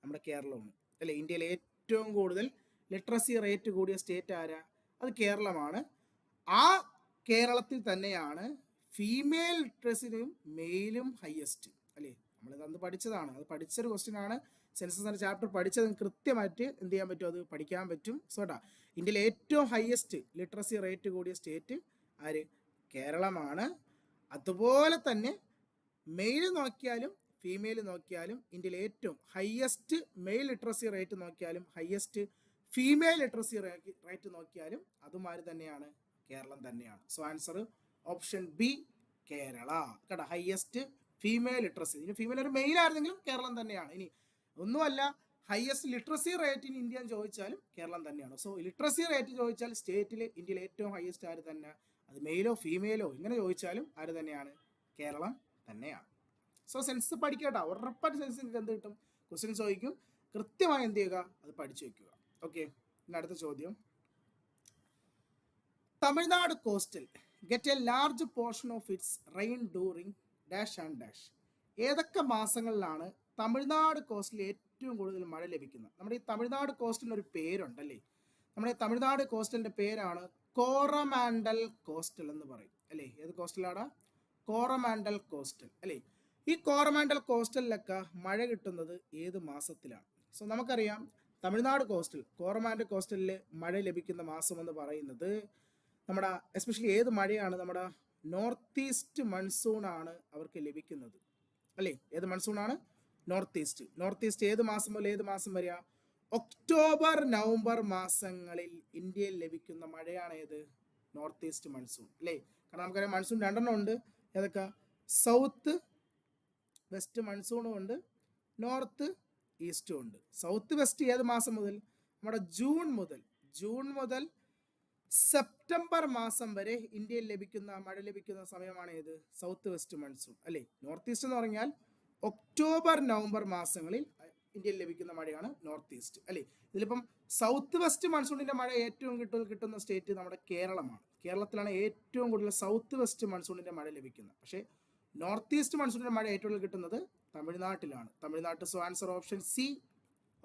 നമ്മുടെ കേരളമാണ് അല്ലേ. ഇന്ത്യയിൽ ഏറ്റവും കൂടുതൽ ലിറ്ററസി റേറ്റ് കൂടിയ സ്റ്റേറ്റ് ആരാ? അത് കേരളമാണ്. ആ കേരളത്തിൽ തന്നെയാണ് ഫീമെയിൽ ലിറ്ററസിയും മെയിലും ഹയസ്റ്റ് അല്ലേ. നമ്മളിത് അന്ന് പഠിച്ചതാണ്, അത് പഠിച്ചൊരു ക്വസ്റ്റ്യൻ ആണ്. സെൻസസ് എന്ന ചാപ്റ്റർ പഠിച്ചത് കൃത്യമായിട്ട് എന്ത് ചെയ്യാൻ പറ്റും? അത് പഠിക്കാൻ പറ്റും. സോട്ടാ, ഇന്ത്യയിലെ ഏറ്റവും ഹയസ്റ്റ് ലിറ്ററസി റേറ്റ് കൂടിയ സ്റ്റേറ്റ് ആര്? കേരളമാണ്. അതുപോലെ തന്നെ മെയിൽ നോക്കിയാലും ഫീമെയിൽ നോക്കിയാലും ഇന്ത്യയിലെ ഏറ്റവും ഹയസ്റ്റ് മെയിൽ ലിറ്ററസി റേറ്റ് നോക്കിയാലും ഹയസ്റ്റ് ഫീമെയിൽ ലിറ്ററസി റേറ്റ് നോക്കിയാലും അതുമാതിരി തന്നെയാണ്, കേരളം തന്നെയാണ്. So answer option B, Kerala കേട്ടോ. Highest female literacy. ഇനി ഫീമെയിൽ ഒരു മെയിൽ ആയിരുന്നെങ്കിലും കേരളം തന്നെയാണ്. ഇനി ഒന്നുമല്ല, highest literacy rate in India എന്ന് ചോദിച്ചാലും കേരളം തന്നെയാണ്. സോ ലിറ്ററസി റേറ്റ് ചോദിച്ചാൽ സ്റ്റേറ്റിൽ ഇന്ത്യയിൽ ഏറ്റവും ഹയസ്റ്റ് ആര് തന്നെ? അത് മെയിലോ ഫീമെയിലോ ഇങ്ങനെ ചോദിച്ചാലും ആര് തന്നെയാണ്? കേരളം തന്നെയാണ്. സോ സെൻസസ് പഠിക്കട്ടോ, ഉറപ്പായിട്ട് സെൻസസ് നിങ്ങൾക്ക് എന്ത് കിട്ടും? ക്വസ്റ്റ്യൻ ചോദിക്കും, കൃത്യമായി എന്ത് ചെയ്യുക? അത് പഠിച്ചു വെക്കുക. ഓക്കെ. പിന്നെ അടുത്ത ചോദ്യം, Tamil Nadu coastal get A large portion of its rain during dash and dash. ഏതൊക്കെ മാസങ്ങളിലാണ് തമിഴ്നാട് കോസ്റ്റിൽ ഏറ്റവും കൂടുതൽ മഴ ലഭിക്കുന്നത്? നമ്മുടെ ഈ തമിഴ്നാട് കോസ്റ്റലിന് ഒരു പേരുണ്ടല്ലേ. നമ്മുടെ തമിഴ്നാട് കോസ്റ്റലിൻ്റെ പേരാണ് കോറമാൻഡൽ കോസ്റ്റൽ എന്ന് പറയും അല്ലേ. ഏത് കോസ്റ്റലാണ്? കോറമാൻഡൽ കോസ്റ്റൽ അല്ലേ. ഈ കോറമാൻഡൽ കോസ്റ്റലിലൊക്കെ മഴ കിട്ടുന്നത് ഏത് മാസത്തിലാണ്? സോ നമുക്കറിയാം, തമിഴ്നാട് കോസ്റ്റൽ കോറമാൻഡൽ കോസ്റ്റലിൽ മഴ ലഭിക്കുന്ന മാസം എന്ന് പറയുന്നത് നമ്മുടെ എസ്പെഷ്യലി ഏത് മഴയാണ്? നമ്മുടെ നോർത്ത് ഈസ്റ്റ് മൺസൂൺ ആണ് അവർക്ക് ലഭിക്കുന്നത് അല്ലേ. ഏത് മൺസൂണാണ്? North east. നോർത്ത് ഈസ്റ്റ് ഏത് മാസം മുതൽ ഏത് മാസം വരിക? ഒക്ടോബർ നവംബർ മാസങ്ങളിൽ ഇന്ത്യയിൽ ലഭിക്കുന്ന മഴയാണ് ഏത്? നോർത്ത് ഈസ്റ്റ് മൺസൂൺ അല്ലേ. കാരണം നമുക്കറിയാം മൺസൂൺ രണ്ടെണ്ണം ഉണ്ട്. ഏതൊക്കെ? സൗത്ത് വെസ്റ്റ് മൺസൂണും ഉണ്ട്, നോർത്ത് ഈസ്റ്റും ഉണ്ട്. സൗത്ത് വെസ്റ്റ് ഏത് മാസം മുതൽ? നമ്മുടെ ജൂൺ മുതൽ സെപ്റ്റംബർ മാസം വരെ ഇന്ത്യയിൽ ലഭിക്കുന്ന മഴ ലഭിക്കുന്ന സമയമാണ് ഏത്? സൗത്ത് വെസ്റ്റ് മൺസൂൺ അല്ലേ. നോർത്ത് ഈസ്റ്റ് എന്ന് പറഞ്ഞാൽ ഒക്ടോബർ നവംബർ മാസങ്ങളിൽ ഇന്ത്യയിൽ ലഭിക്കുന്ന മഴയാണ് നോർത്ത് ഈസ്റ്റ് അല്ലേ. ഇതിലിപ്പം സൗത്ത് വെസ്റ്റ് മൺസൂണിന്റെ മഴ ഏറ്റവും കിട്ടുന്ന സ്റ്റേറ്റ് നമ്മുടെ കേരളമാണ്. കേരളത്തിലാണ് ഏറ്റവും കൂടുതൽ സൗത്ത് വെസ്റ്റ് മൺസൂണിന്റെ മഴ ലഭിക്കുന്നത്. പക്ഷേ നോർത്ത് ഈസ്റ്റ് മൺസൂണിന്റെ മഴ ഏറ്റവും കൂടുതൽ കിട്ടുന്നത് തമിഴ്നാട്ടിലാണ്. തമിഴ്നാട്ട്. So answer option C,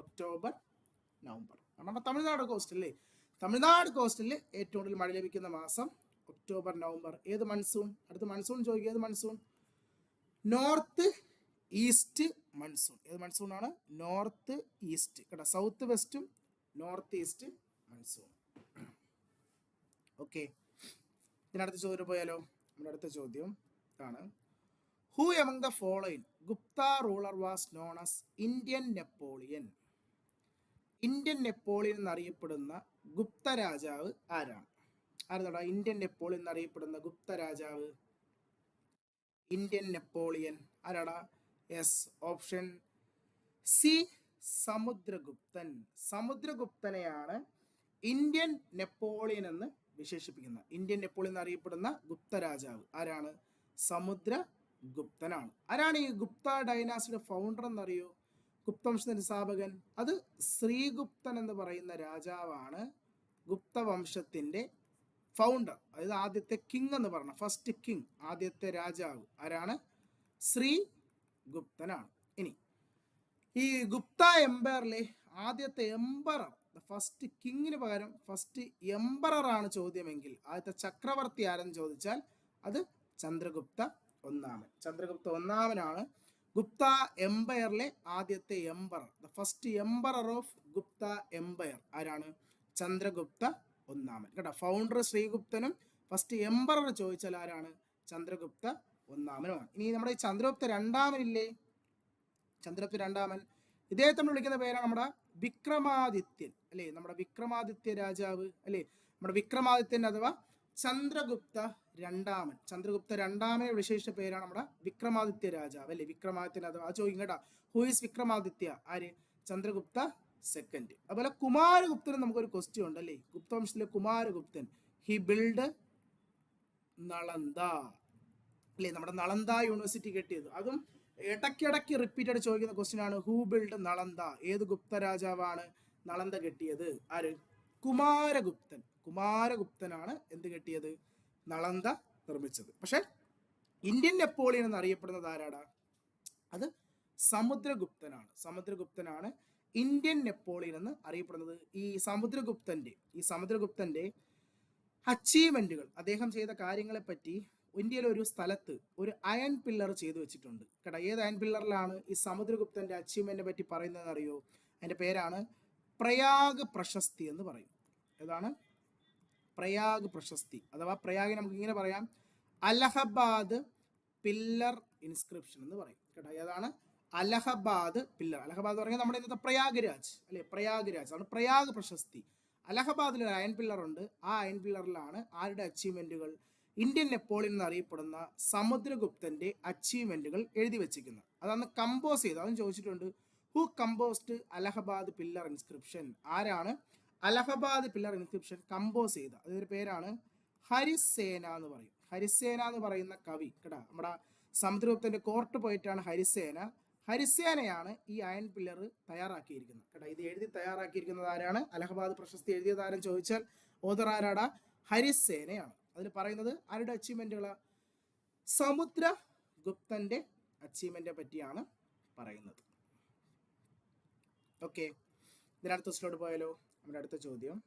October November. നമ്മുടെ തമിഴ്നാട് കോസ്റ്റ് അല്ലേ. തമിഴ്നാട് കോസ്റ്റിൽ ഏറ്റവും കൂടുതൽ മഴ ലഭിക്കുന്ന മാസം ഒക്ടോബർ നവംബർ. ഏത് മൺസൂൺ? അടുത്ത മൺസൂൺ ചോദിക്കുക. ഏത് മൺസൂൺ? North east monsoon. ഏത് മൺസൂണാണ്? നോർത്ത് ഈസ്റ്റ് കേട്ടോ. സൗത്ത് വെസ്റ്റും നോർത്ത് ഈസ്റ്റ് മൺസൂൺ. ഓക്കെ. ഇതിനടുത്ത ചോദ്യം പോയാലോ? നമ്മുടെ അടുത്ത ചോദ്യം ആണ്, who among the following Gupta ruler was known as Indian Napoleon? Indian Napoleon എന്നറിയപ്പെടുന്ന ഗുപ്ത രാജാവ് ആരാണ്? ആരുന്നടാ ഇന്ത്യൻ നെപ്പോളിയൻ എന്നറിയപ്പെടുന്ന ഗുപ്ത രാജാവ്? ഇന്ത്യൻ നെപ്പോളിയൻ ആരാടാ? യെസ്, ഓപ്ഷൻ സി, സമുദ്രഗുപ്തൻ. സമുദ്രഗുപ്തനെയാണ് ഇന്ത്യൻ നെപ്പോളിയൻ എന്ന് വിശേഷിപ്പിക്കുന്നത്. ഇന്ത്യൻ നെപ്പോളിയൻ എന്നറിയപ്പെടുന്ന ഗുപ്ത രാജാവ് ആരാണ്? സമുദ്രഗുപ്തനാണ്. ആരാണ് ഈ ഗുപ്ത ഡൈനാസിയുടെ ഫൗണ്ടർ എന്നറിയോ? ഗുപ്തവംശത്തിന്റെ സ്ഥാപകൻ അത് ശ്രീഗുപ്തൻ എന്ന് പറയുന്ന രാജാവാണ് ഗുപ്തവംശത്തിന്റെ ഫൗണ്ടർ. അതായത് ആദ്യത്തെ കിങ് എന്ന് പറഞ്ഞ ഫസ്റ്റ് കിങ്, ആദ്യത്തെ രാജാവ് ആരാണ്? ശ്രീഗുപ്തനാണ്. ഇനി ഈ ഗുപ്ത എംപയറിലെ ആദ്യത്തെ എംപറർ ഫസ്റ്റ് കിങ്ങിന് പകരം ഫസ്റ്റ് എംബറർ ആണ് ചോദ്യമെങ്കിൽ ആദ്യത്തെ ചക്രവർത്തി ആരെന്ന് ചോദിച്ചാൽ അത് ചന്ദ്രഗുപ്ത ഒന്നാമൻ. ചന്ദ്രഗുപ്ത ഒന്നാമനാണ് ഗുപ്ത എംപയറിലെ ആദ്യത്തെ emperor. The first emperor of Gupta empire ആരാണ്? ചന്ദ്രഗുപ്ത ഒന്നാമൻ കേട്ടോ. ഫൗണ്ടർ ശ്രീഗുപ്തനും ഫസ്റ്റ് എംബറർ ചോദിച്ചാൽ ആരാണ്? ചന്ദ്രഗുപ്ത ഒന്നാമനുമാണ്. ഇനി നമ്മുടെ ചന്ദ്രഗുപ്ത രണ്ടാമനില്ലേ, ചന്ദ്രഗുപ്ത രണ്ടാമൻ, ഇദ്ദേഹത്തെ നമ്മൾ വിളിക്കുന്ന പേരാണ് നമ്മുടെ വിക്രമാദിത്യൻ അല്ലേ. നമ്മുടെ വിക്രമാദിത്യ രാജാവ് അല്ലേ, നമ്മുടെ വിക്രമാദിത്യൻ അഥവാ ചന്ദ്രഗുപ്ത രണ്ടാമൻ. ചന്ദ്രഗുപ്ത രണ്ടാമനെ വിശേഷിച്ച പേരാണ് നമ്മുടെ വിക്രമാദിത്യ രാജാവ് അല്ലേ, വിക്രമാദിത്യൻ അഥവാ ചോദിക്കും കേട്ടാ. Who is Vikramaditya? ആര്? ചന്ദ്രഗുപ്ത സെക്കൻഡ്. അതുപോലെ കുമാരഗുപ്തന് നമുക്കൊരു ക്വസ്റ്റ്യൻ ഉണ്ട് അല്ലേ, ഗുപ്തവംശത്തിലെ കുമാരഗുപ്തൻ. ഹി ബിൽഡ് നളന്ദ അല്ലേ, നമ്മുടെ നളന്ദ യൂണിവേഴ്സിറ്റി കെട്ടിയത്. അതും ഇടയ്ക്കിടയ്ക്ക് റിപ്പീറ്റഡ് ചോദിക്കുന്ന ക്വസ്റ്റ്യൻ ആണ്. Who build Nalanda? ഏത് ഗുപ്ത രാജാവാണ് നളന്ദ കെട്ടിയത്? ആര്? കുമാരഗുപ്തൻ. കുമാരഗുപ്തനാണ് എന്ത് കെട്ടിയത്? നളന്ദ നിർമ്മിച്ചത്. പക്ഷെ ഇന്ത്യൻ നെപ്പോളിയൻ എന്നറിയപ്പെടുന്നത് ആരാടാ? അത് സമുദ്രഗുപ്തനാണ്. സമുദ്രഗുപ്തനാണ് ഇന്ത്യൻ നെപ്പോളിയൻ എന്ന് അറിയപ്പെടുന്നത്. ഈ സമുദ്രഗുപ്തന്റെ അച്ചീവ്മെന്റുകൾ, അദ്ദേഹം ചെയ്ത കാര്യങ്ങളെ പറ്റി ഇന്ത്യയിലെ ഒരു സ്ഥലത്ത് ഒരു അയൺ പില്ലർ ചെയ്തു വെച്ചിട്ടുണ്ട് കേട്ടോ. ഏത് അയൺ പില്ലറിലാണ് ഈ സമുദ്രഗുപ്തന്റെ അച്ചീവ്മെന്റിനെ പറ്റി പറയുന്നതെന്ന് അറിയോ? അതിന്റെ പേരാണ് പ്രയാഗ് പ്രശസ്തി എന്ന് പറയും. ഏതാണ്? പ്രയാഗ് പ്രശസ്തി. അഥവാ പ്രയാഗ് നമുക്ക് ഇങ്ങനെ പറയാം, അലഹബാദ് പില്ലർ ഇൻസ്ക്രിപ്ഷൻ എന്ന് പറയും കേട്ടോ. ഏതാണ്? അലഹബാദ് പില്ലർ. അലഹബാദ് പറഞ്ഞാൽ നമ്മുടെ ഇന്നത്തെ പ്രയാഗ്രാജ് അല്ലെ, പ്രയാഗ്രാജ് ആണ് പ്രയാഗ് പ്രശസ്തി. അലഹബാദിൽ ഒരു അയൺ പില്ലർ ഉണ്ട്. ആ അയൺ പില്ലറിലാണ് ആരുടെ അച്ചീവ്മെന്റുകൾ? ഇന്ത്യൻ നെപ്പോളിയൻ എന്നറിയപ്പെടുന്ന സമുദ്രഗുപ്തന്റെ അച്ചീവ്മെന്റുകൾ എഴുതി വെച്ചിരിക്കുന്നത്. അതാണ് കമ്പോസ് ചെയ്ത്. അതും ചോദിച്ചിട്ടുണ്ട്. Who composed Allahabad pillar inscription? ആരാണ് അലഹബാദ് പില്ലർ ഇൻസ്ക്രിപ്ഷൻ കമ്പോസ് ചെയ്ത? അതിന്റെ പേരാണ് ഹരിസേന എന്ന് പറയും. ഹരിസേന എന്ന് പറയുന്ന കവി കേട്ടാ. നമ്മുടെ സമുദ്രഗുപ്തന്റെ കോർട്ട് പോയിട്ടാണ് ഹരിസേന. ഹരിസേനയാണ് ഈ അയൺ പില്ലർ തയ്യാറാക്കിയിരിക്കുന്നത് കേട്ടോ. ഇത് എഴുതി തയ്യാറാക്കിയിരിക്കുന്നത് ആരാണ്? അലഹബാദ് പ്രശസ്തി എഴുതിയത് ആരെന്ന് ചോദിച്ചാൽ ഓതർ ആരാടാ? ഹരിസേനയാണ്. അതിൽ പറയുന്നത് ആരുടെ അച്ചീവ്മെന്റുകളാ? സമുദ്രഗുപ്തന്റെ അച്ചീവ്മെന്റിനെ പറ്റിയാണ് പറയുന്നത്. ഓക്കെ, ഇതിനടുത്ത സ്ലോട്ട് പോയാലോ? നമ്മുടെ അടുത്ത ചോദ്യം,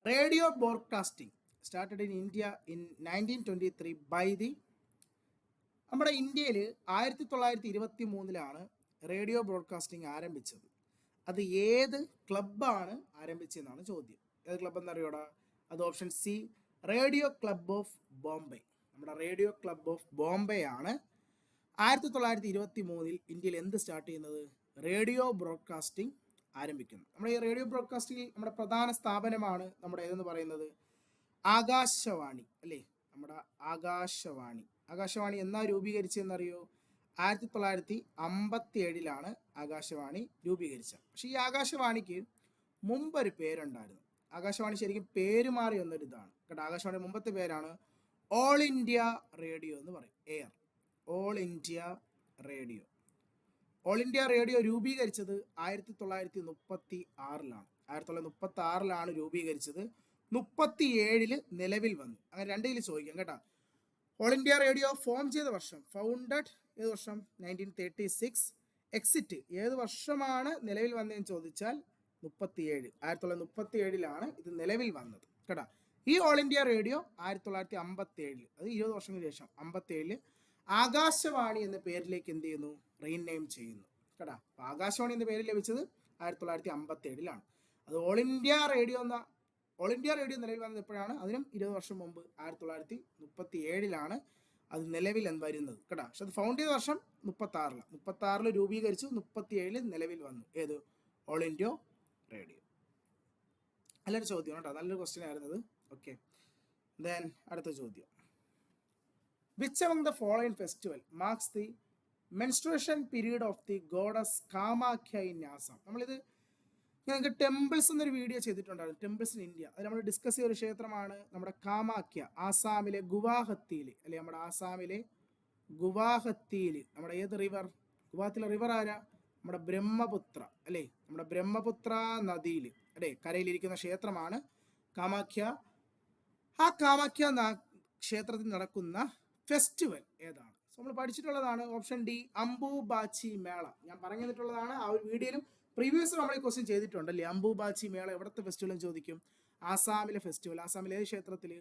radio broadcasting started in India in 1923 by the. നമ്മുടെ ഇന്ത്യയിൽ 1923 റേഡിയോ ബ്രോഡ്കാസ്റ്റിംഗ് ആരംഭിച്ചത്. അത് ഏത് ക്ലബ്ബാണ് ആരംഭിച്ചതെന്നാണ് ചോദ്യം. ഏത് ക്ലബ്ബ് എന്നറിയോടാ? അത് option C, radio club of Bombay. നമ്മുടെ റേഡിയോ ക്ലബ് ഓഫ് ബോംബെ ആണ് 1923 ഇന്ത്യയിൽ എന്ത് സ്റ്റാർട്ട് ചെയ്യുന്നത്? റേഡിയോ ബ്രോഡ്കാസ്റ്റിംഗ് ആരംഭിക്കുന്നു. നമ്മുടെ ഈ റേഡിയോ ബ്രോഡ്കാസ്റ്റിംഗ് നമ്മുടെ പ്രധാന സ്ഥാപനമാണ് നമ്മുടെ ഏതെന്ന് പറയുന്നത് ആകാശവാണി അല്ലേ. നമ്മുടെ ആകാശവാണി എന്നാ രൂപീകരിച്ചതെന്നറിയോ? 1957 ആകാശവാണി രൂപീകരിച്ചത്. പക്ഷെ ഈ ആകാശവാണിക്ക് മുമ്പൊരു പേരുണ്ടായിരുന്നു. ആകാശവാണി ശരിക്കും പേര് മാറി വന്നൊരു ഇതാണ് കേട്ടോ. ആകാശവാണി മുമ്പത്തെ പേരാണ് ഓൾ ഇന്ത്യ റേഡിയോ എന്ന് പറയും. Air all India radio. All India radio രൂപീകരിച്ചത് 1936 1936 രൂപീകരിച്ചത്. 37 നിലവിൽ വന്നു. അങ്ങനെ രണ്ടിൽ ചോദിക്കാം കേട്ടോ. ഓൾ ഇന്ത്യ റേഡിയോ ഫോം ചെയ്ത വർഷം, ഫൗണ്ടഡ് ഏത് വർഷം? 1936. എക്സിറ്റ് ഏത് വർഷമാണ് നിലവിൽ വന്നതെന്ന് ചോദിച്ചാൽ 1937 ഇത് നിലവിൽ വന്നത് കേട്ടോ. ഈ ഓൾ ഇന്ത്യ റേഡിയോ 1957, അത് 20 വർഷങ്ങൾക്ക് ശേഷം 57 ആകാശവാണി എന്ന പേരിലേക്ക് എന്ത് ചെയ്യുന്നു? റീനെയിം ചെയ്യുന്നു കേട്ടോ. ആകാശവാണി എന്ന പേര് ലഭിച്ചത് 1957. അത് ഓൾ ഇന്ത്യ റേഡിയോ നിലവിൽ വന്നത് എപ്പോഴാണ്? അതിനും 20 വർഷം മുമ്പ് 1937 അത് നിലവിൽ വരുന്നത് കേട്ടോ. പക്ഷെ അത് ഫൗണ്ട് ചെയ്ത വർഷം 36 രൂപീകരിച്ചു, 37 നിലവിൽ വന്നു. ഏത്? All India radio. നല്ലൊരു ചോദ്യം കേട്ടോ, നല്ലൊരു ക്വസ്റ്റ്യൻ ആയിരുന്നത്. ഓക്കെ, ദെൻ അടുത്ത ചോദ്യം, which among the following festival marks the menstruation period of the goddess Kamakhya in Assam? നമ്മളിത് ഞങ്ങൾക്ക് ടെമ്പിൾസ് എന്നൊരു വീഡിയോ ചെയ്തിട്ടുണ്ടായിരുന്നു, ടെമ്പിൾസ് ഇൻ ഇന്ത്യ. അത് നമ്മൾ ഡിസ്കസ് ചെയ്ത ഒരു ക്ഷേത്രമാണ് നമ്മുടെ കാമാഖ്യ, ആസാമിലെ ഗുവാഹത്തിയിൽ അല്ലെ. നമ്മുടെ ആസാമിലെ ഗുവാഹത്തിയിൽ നമ്മുടെ ഏത് റിവർ? ഗുവാഹത്തിലെ റിവർ ആരാ? നമ്മുടെ ബ്രഹ്മപുത്ര അല്ലേ. നമ്മുടെ ബ്രഹ്മപുത്ര നദിയിൽ അല്ലേ കരയിലിരിക്കുന്ന ക്ഷേത്രമാണ് കാമാഖ്യ. ആ കാമാഖ്യ ക്ഷേത്രത്തിൽ നടക്കുന്ന ഫെസ്റ്റിവൽ ഏതാണ്? നമ്മൾ പഠിച്ചിട്ടുള്ളതാണ്. ഓപ്ഷൻ ഡി, അംബുബാച്ചി മേള. ഞാൻ പറഞ്ഞു തന്നിട്ടുള്ളതാണ്. ആ ഒരു വീഡിയോയിലും പ്രീവിയസ് നമ്മൾ ഈ ക്വസ്റ്റ്യൻ ചെയ്തിട്ടുണ്ടല്ലേ. അംബുബാച്ചി മേള എവിടുത്തെ ഫെസ്റ്റിവലും ചോദിക്കും. ആസാമിലെ ഫെസ്റ്റിവൽ. ആസാമിലെ ഏത് ക്ഷേത്രത്തിൽ?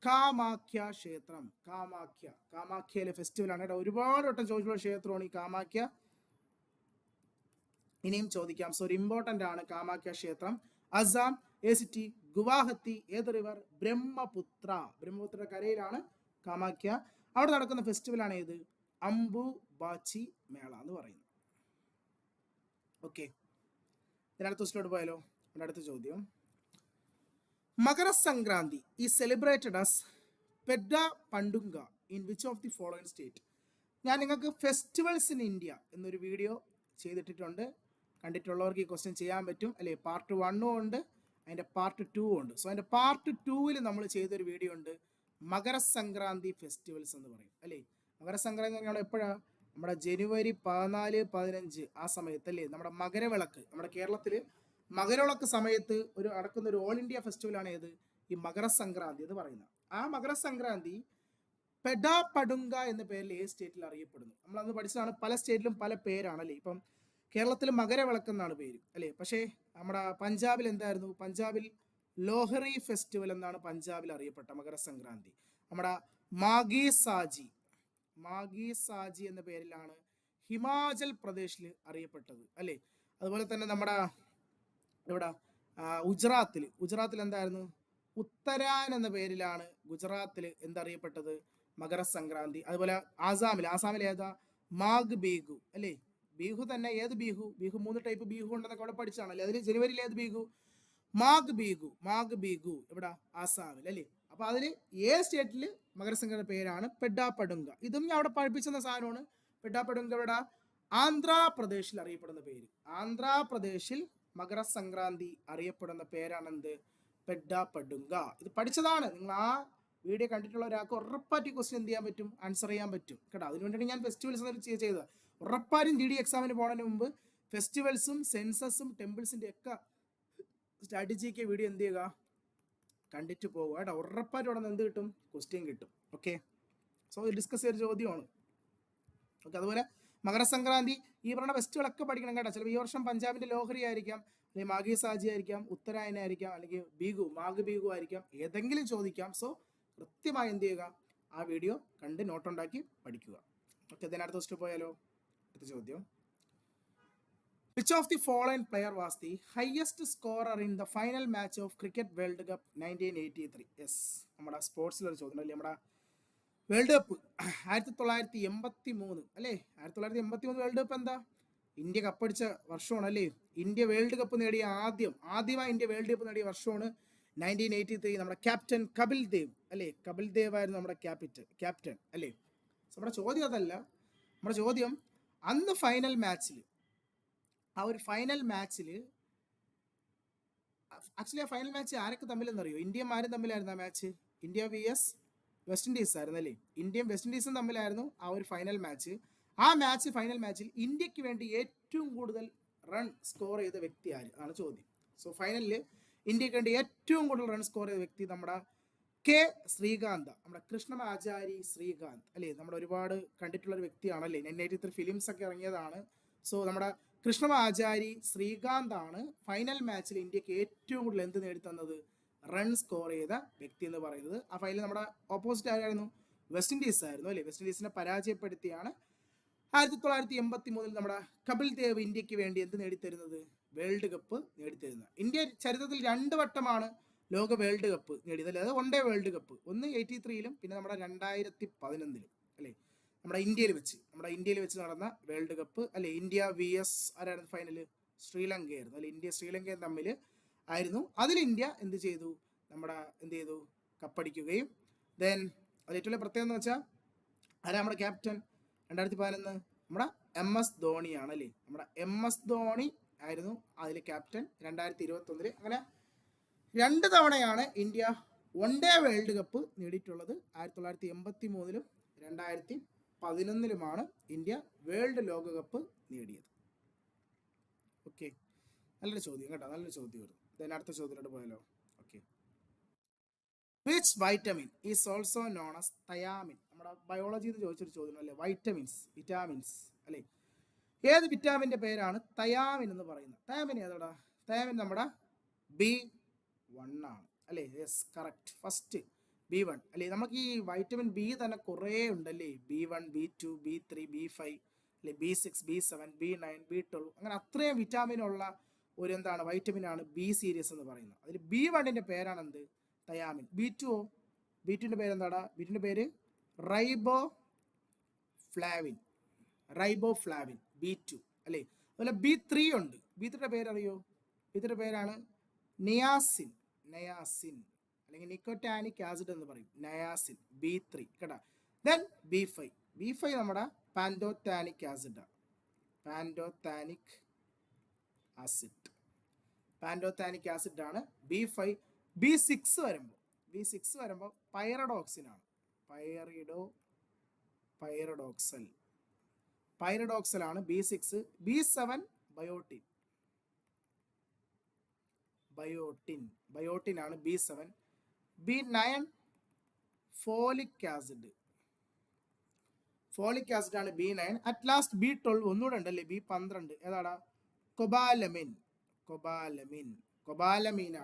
കാമാഖ്യ ക്ഷേത്രം. കാമാഖ്യയിലെ ഫെസ്റ്റിവലാണ് കേട്ടോ. ഒരുപാട് വട്ടം ചോദിച്ചുള്ള ക്ഷേത്രമാണ് ഈ കാമാഖ്യ. ഇനിയും ചോദിക്കാം. സോ ഒരു ഇമ്പോർട്ടൻ്റ് ആണ് കാമാഖ്യ ക്ഷേത്രം. അസാം, ഏ സിറ്റി, ഗുവാഹത്തി, ഏത് റിവർ? ബ്രഹ്മപുത്ര കരയിലാണ് കാമാഖ്യ. അവിടെ നടക്കുന്ന ഫെസ്റ്റിവലാണ് ഏത്? അംബുബാച്ചി മേള എന്ന് പറയുന്നത്. ഓക്കെ, അടുത്ത ക്വസ്റ്റിലോട്ട് പോയാലോ. അടുത്ത ചോദ്യം, Makar Sankranti is celebrated as Pedda Panduga in which of the following state? ഞാൻ നിങ്ങൾക്ക് ഫെസ്റ്റിവൽസ് ഇൻ ഇന്ത്യ എന്നൊരു വീഡിയോ ചെയ്തിട്ടിട്ടുണ്ട്. കണ്ടിട്ടുള്ളവർക്ക് ഈ ക്വസ്റ്റ്യൻ ചെയ്യാൻ പറ്റും അല്ലേ. പാർട്ട് 1 ഉണ്ട്, അതിൻ്റെ പാർട്ട് 2 ഉണ്ട്. സോ അതിൻ്റെ പാർട്ട് 2 നമ്മൾ ചെയ്തൊരു വീഡിയോ ഉണ്ട്, മകരസംക്രാന്തി ഫെസ്റ്റിവൽസ് എന്ന് പറയും അല്ലേ. മകരസംക്രാന്തി എന്ന് പറഞ്ഞാൽ എപ്പോഴാണ്? നമ്മുടെ ജനുവരി 14, 15 ആ സമയത്ത് അല്ലേ. നമ്മുടെ മകരവിളക്ക്, നമ്മുടെ കേരളത്തിൽ മകരവിളക്ക് സമയത്ത് നടക്കുന്ന ഒരു ഓൾ ഇന്ത്യ ഫെസ്റ്റിവലാണ് ഏത്? ഈ മകരസംക്രാന്തി എന്ന് പറയുന്നത്. ആ മകരസംക്രാന്തി പെഡ പടുങ്ക എന്ന പേരിൽ ഏത് സ്റ്റേറ്റിൽ അറിയപ്പെടുന്നു? നമ്മൾ അന്ന് പഠിച്ചതാണ്. പല സ്റ്റേറ്റിലും പല പേരാണല്ലേ. ഇപ്പം കേരളത്തിൽ മകരവിളക്ക് എന്നാണ് പേര് അല്ലേ. പക്ഷേ നമ്മുടെ പഞ്ചാബിൽ എന്തായിരുന്നു? പഞ്ചാബിൽ ലോഹറി ഫെസ്റ്റിവൽ എന്നാണ് പഞ്ചാബിൽ അറിയപ്പെട്ട മകരസംക്രാന്തി. നമ്മുടെ മാഗി സാജി എന്ന പേരിലാണ് ഹിമാചൽ പ്രദേശിൽ അറിയപ്പെട്ടത് അല്ലേ. അതുപോലെ തന്നെ നമ്മുടെ ഇവിടെ ഗുജറാത്തിൽ എന്തായിരുന്നു? ഉത്തരായൻ എന്ന പേരിലാണ് ഗുജറാത്തിൽ എന്തറിയപ്പെട്ടത്? മകരസംക്രാന്തി. അതുപോലെ ആസാമിൽ ഏതാ? മാഗ് ബീഹു അല്ലേ. ബീഹു തന്നെ. ഏത് ബീഹു? 3 ടൈപ്പ് ബീഹു ഉണ്ടെന്നൊക്കെ അവിടെ പഠിച്ചാണല്ലേ. അതിൽ ജനുവരിയിൽ ഏത് ബീഹു? മാഗ് ബീഹു ഇവിടെ ആസാമിൽ അല്ലേ. അപ്പൊ അതിൽ ഏത് സ്റ്റേറ്റിൽ മകരസംക്രാന്തി പേരാണ്? പെഡ പടുങ്ക. ഇതും ഞാൻ അവിടെ പഠിപ്പിച്ചെന്ന സാധനമാണ്. പെഡ പടുങ്ക ഇവിടെ ആന്ധ്രാപ്രദേശിൽ അറിയപ്പെടുന്ന പേര്. ആന്ധ്രാപ്രദേശിൽ മകരസംക്രാന്തി അറിയപ്പെടുന്ന പേരാണെന്ത്? പെഡ പടുങ്ക. ഇത് പഠിച്ചതാണ്. നിങ്ങൾ ആ വീഡിയോ കണ്ടിട്ടുള്ള ഒരാൾക്ക് ഉറപ്പായിട്ട് ക്വസ്റ്റ്യൻ എന്ത് ചെയ്യാൻ പറ്റും? ആൻസർ ചെയ്യാൻ പറ്റും കേട്ടോ. അതിനുവേണ്ടിയാണ് ഞാൻ ഫെസ്റ്റിവൽസ് ചെയ്തത്. ഉറപ്പായിട്ടും DD എക്സാമിന് പോകുന്നതിന് മുമ്പ് ഫെസ്റ്റിവൽസും സെൻസസും ടെമ്പിൾസിൻ്റെ ഒക്കെ സ്ട്രാറ്റജിക്ക് വീഡിയോ എന്ത് ചെയ്യുക? കണ്ടിട്ട് പോകുക കേട്ടോ. ഉറപ്പായിട്ടും അവിടെ നിന്ന് എന്ത് കിട്ടും? ക്വസ്റ്റ്യൻ കിട്ടും. ഓക്കെ, സോ ഡിസ്കസ് ചെയ്തൊരു ചോദ്യമാണ്. ഓക്കെ, അതുപോലെ മകരസംക്രാന്തി ഈ പറഞ്ഞ ഫെസ്റ്റിവലൊക്കെ പഠിക്കണം കേട്ടോ. ചിലപ്പോൾ ഈ വർഷം പഞ്ചാബിൻ്റെ ലോഹറി ആയിരിക്കാം, അല്ലെങ്കിൽ മാഗി സാജി ആയിരിക്കാം, ഉത്തരായനായിരിക്കാം, അല്ലെങ്കിൽ മാഗ് ബീഹു ആയിരിക്കാം. ഏതെങ്കിലും ചോദിക്കാം. സോ കൃത്യമായി എന്ത് ചെയ്യുക? ആ വീഡിയോ കണ്ട് നോട്ട് ഉണ്ടാക്കി പഠിക്കുക. ഓക്കെ, അടുത്ത ക്വസ്റ്റ്യൻ പോയാലോ. അടുത്ത ചോദ്യം, which of the following player was the highest scorer in the final match of cricket world cup 1983? Yes, നമ്മുടെ സ്പോർട്സിലൊരു ചോദ്യം അല്ലേ. നമ്മുടെ വേൾഡ് കപ്പ് 1983 അല്ലേ. 1983 വേൾഡ് കപ്പ് എന്താ? ഇന്ത്യ കപ്പടിച്ച വർഷമാണ് അല്ലേ. ഇന്ത്യ വേൾഡ് കപ്പ് നേടിയ ആദ്യമായി ഇന്ത്യ വേൾഡ് കപ്പ് നേടിയ വർഷമാണ് 1983. നമ്മുടെ ക്യാപ്റ്റൻ കപിൽ ദേവ് അല്ലേ. കപിൽ ദേവ് ആയിരുന്നു നമ്മുടെ ക്യാപ്റ്റൻ അല്ലേ. നമ്മുടെ ചോദ്യം അതല്ല. നമ്മുടെ ചോദ്യം, അന്ന് ഫൈനൽ മാച്ചിൽ ആക്ച്വലി ആ ഫൈനൽ മാച്ച് ആരൊക്കെ തമ്മിലെന്നറിയോ? ഇന്ത്യയും ആരും തമ്മിലായിരുന്നു ആ match? India vs west Indies ആയിരുന്നു അല്ലേ. ഇന്ത്യയും വെസ്റ്റ് ഇൻഡീസും തമ്മിലായിരുന്നു ആ ഒരു ഫൈനൽ മാച്ച്. ഫൈനൽ മാച്ചിൽ ഇന്ത്യക്ക് വേണ്ടി ഏറ്റവും കൂടുതൽ റൺ സ്കോർ ചെയ്ത വ്യക്തി ആണ് ചോദ്യം. സോ ഫൈനലിൽ ഇന്ത്യക്ക് വേണ്ടി ഏറ്റവും കൂടുതൽ റൺ സ്കോർ ചെയ്ത വ്യക്തി നമ്മുടെ ശ്രീകാന്ത്, നമ്മുടെ കൃഷ്ണമാചാരി ശ്രീകാന്ത് അല്ലേ. നമ്മുടെ ഒരുപാട് കണ്ടിട്ടുള്ള ഒരു വ്യക്തിയാണല്ലേ. 1983 ഫിലിംസ് ഒക്കെ ഇറങ്ങിയതാണ്. സോ നമ്മുടെ കൃഷ്ണമാചാരി ശ്രീകാന്ത് ആണ് ഫൈനൽ മാച്ചിൽ ഇന്ത്യക്ക് ഏറ്റവും കൂടുതൽ എന്ത് നേടിത്തന്നത്? റൺ സ്കോർ ചെയ്ത വ്യക്തി എന്ന് പറയുന്നത്. ആ ഫൈനൽ നമ്മുടെ ഓപ്പോസിറ്റ് ആരായിരുന്നു? വെസ്റ്റ് ഇൻഡീസ് ആയിരുന്നു അല്ലേ. വെസ്റ്റ് ഇൻഡീസിനെ പരാജയപ്പെടുത്തിയാണ് 1983 നമ്മുടെ കപിൽ ദേവ് ഇന്ത്യക്ക് വേണ്ടി എന്ത് നേടിത്തരുന്നത്? വേൾഡ് കപ്പ് നേടിത്തരുന്നത്. ഇന്ത്യ ചരിത്രത്തിൽ 2 വട്ടമാണ് ലോക വേൾഡ് കപ്പ് നേടിയത് അല്ലേ. അത് 1 ഡേ വേൾഡ് കപ്പ്. ഒന്ന് 83-ലും പിന്നെ നമ്മുടെ 2011-ലും അല്ലേ. നമ്മുടെ ഇന്ത്യയിൽ വെച്ച് നടന്ന വേൾഡ് കപ്പ് അല്ലേ. ഇന്ത്യ vs ആരായിരുന്നു ഫൈനല്? ശ്രീലങ്കയായിരുന്നു അല്ലെ. ഇന്ത്യ ശ്രീലങ്കയും തമ്മിൽ ആയിരുന്നു. അതിൽ ഇന്ത്യ എന്ത് ചെയ്തു? കപ്പടിക്കുകയും ദെൻ അത് ഏറ്റവും പ്രത്യേകത എന്ന് വെച്ചാൽ ആരാ നമ്മുടെ ക്യാപ്റ്റൻ 2011? നമ്മുടെ MS ധോണിയാണ് അല്ലേ. നമ്മുടെ MS ധോണി ആയിരുന്നു അതിൽ ക്യാപ്റ്റൻ 2021. അങ്ങനെ 2 തവണയാണ് ഇന്ത്യ 1 ഡേ വേൾഡ് കപ്പ് നേടിയിട്ടുള്ളത്. 1983-ലും 2011-ലുമാണ് ഇന്ത്യ വേൾഡ് ലോകകപ്പ് നേടിയത്. ഓക്കെ, നല്ലൊരു ചോദ്യം കേട്ടോ, നല്ലൊരു ചോദ്യം. അടുത്ത ചോദ്യത്തിലോട്ട് പോയാലോ. Okay, which vitamin is also known as thiamine? നമ്മുടെ ബയോളജിയിൽ നിന്ന് ചോദിച്ചൊരു ചോദ്യം അല്ലേ. വിറ്റാമിൻസ് അല്ലേ. ഏത് വിറ്റാമിൻ്റെ പേരാണ് തയാമിൻ എന്ന് പറയുന്നത്? തയാമിൻ ഏതാടാ? തയാമിൻ നമ്മുടെ B1 ആണ് അല്ലേ? Yes, correct. ഫസ്റ്റ് B1 അല്ലേ? നമുക്ക് ഈ വൈറ്റമിൻ ബി തന്നെ കുറേ ഉണ്ടല്ലേ. B1, B2, B3, B5 അല്ലെ, B6, B7, B9, B12 അങ്ങനെ അത്രയും വിറ്റാമിനുള്ള ഒരു എന്താണ് വൈറ്റമിനാണ് ബി സീരീസ് എന്ന് പറയുന്നത്. അതിൽ B1ൻ്റെ പേരാണ് എന്ത്? തയാമിൻ. B2 B2ൻ്റെ പേര് എന്താടാ? B2ൻ്റെ പേര് റൈബോഫ്ലാവിൻ. റൈബോഫ്ലാവിൻ B2 അല്ലേ? അതുപോലെ B3 ഉണ്ട്. B3യുടെ പേരറിയോ? B3യുടെ പേരാണ് നിയാസിൻ. നയാസിൻ അല്ലെങ്കിൽ നിക്കോട്ടാനിക് ആസിഡ് എന്ന് പറയും. നയാസിൻ B3 കേട്ടോ. ദെൻ B5 നമ്മുടെ പാൻറ്റോത്താനിക് ആസിഡാണ്. പാൻറ്റോത്താനിക് ആസിഡ് ആണ് B5. B6 വരുമ്പോൾ പൈറഡോക്സിൻ ആണ്. പൈറഡോക്സൽ ആണ് B6. B7 ബയോട്ടിൻ ആണ് B7. B9 ഫോളിക് ആസിഡ് ആണ് B9. അറ്റ് ലാസ്റ്റ് B12 ഒന്നുകൂടെ ഉണ്ടല്ലേ, B12 ഏതാടാ? കൊബാലമീൻ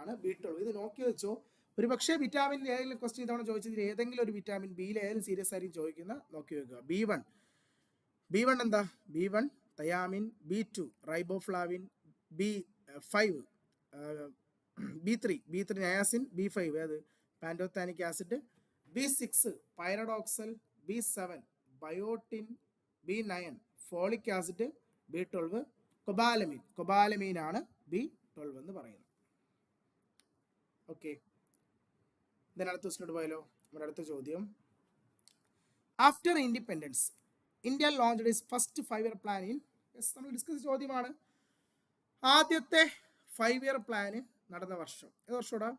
ആണ് B12. ഇത് നോക്കി വെച്ചോ. ഒരു പക്ഷേ വിറ്റാമിൻ ഏതെങ്കിലും ക്വസ്റ്റ്യൻ ഇതവണ ചോദിച്ചതിൽ ഏതെങ്കിലും ഒരു വിറ്റാമിൻ ബിയിൽ ഏതെങ്കിലും സീരിയസ് ആയിരിക്കും ചോദിക്കുന്ന നോക്കി വെക്കുക. B1 എന്താ? B1 thiamine. B2 riboflavin. B5 B3 niacin. B5 ഏത്? Pantothenic acid. B6 pyridoxal. B7 biotin. B9 folic acid. B12 cobalamin ആണ് B12 എന്ന് പറയുന്നത്. ഓക്കെ, അടുത്ത ക്വസ്റ്റിനോട് പോയാലോ? നമ്മുടെ അടുത്ത ചോദ്യം, after independence India launched it's first 5-year plan in. നമ്മൾ ഡിസ്കസ് ചോദ്യമാണ്. ആദ്യത്തെ 5-year പ്ലാന് നടന്ന വർഷം ഏത് വർഷമാണ്?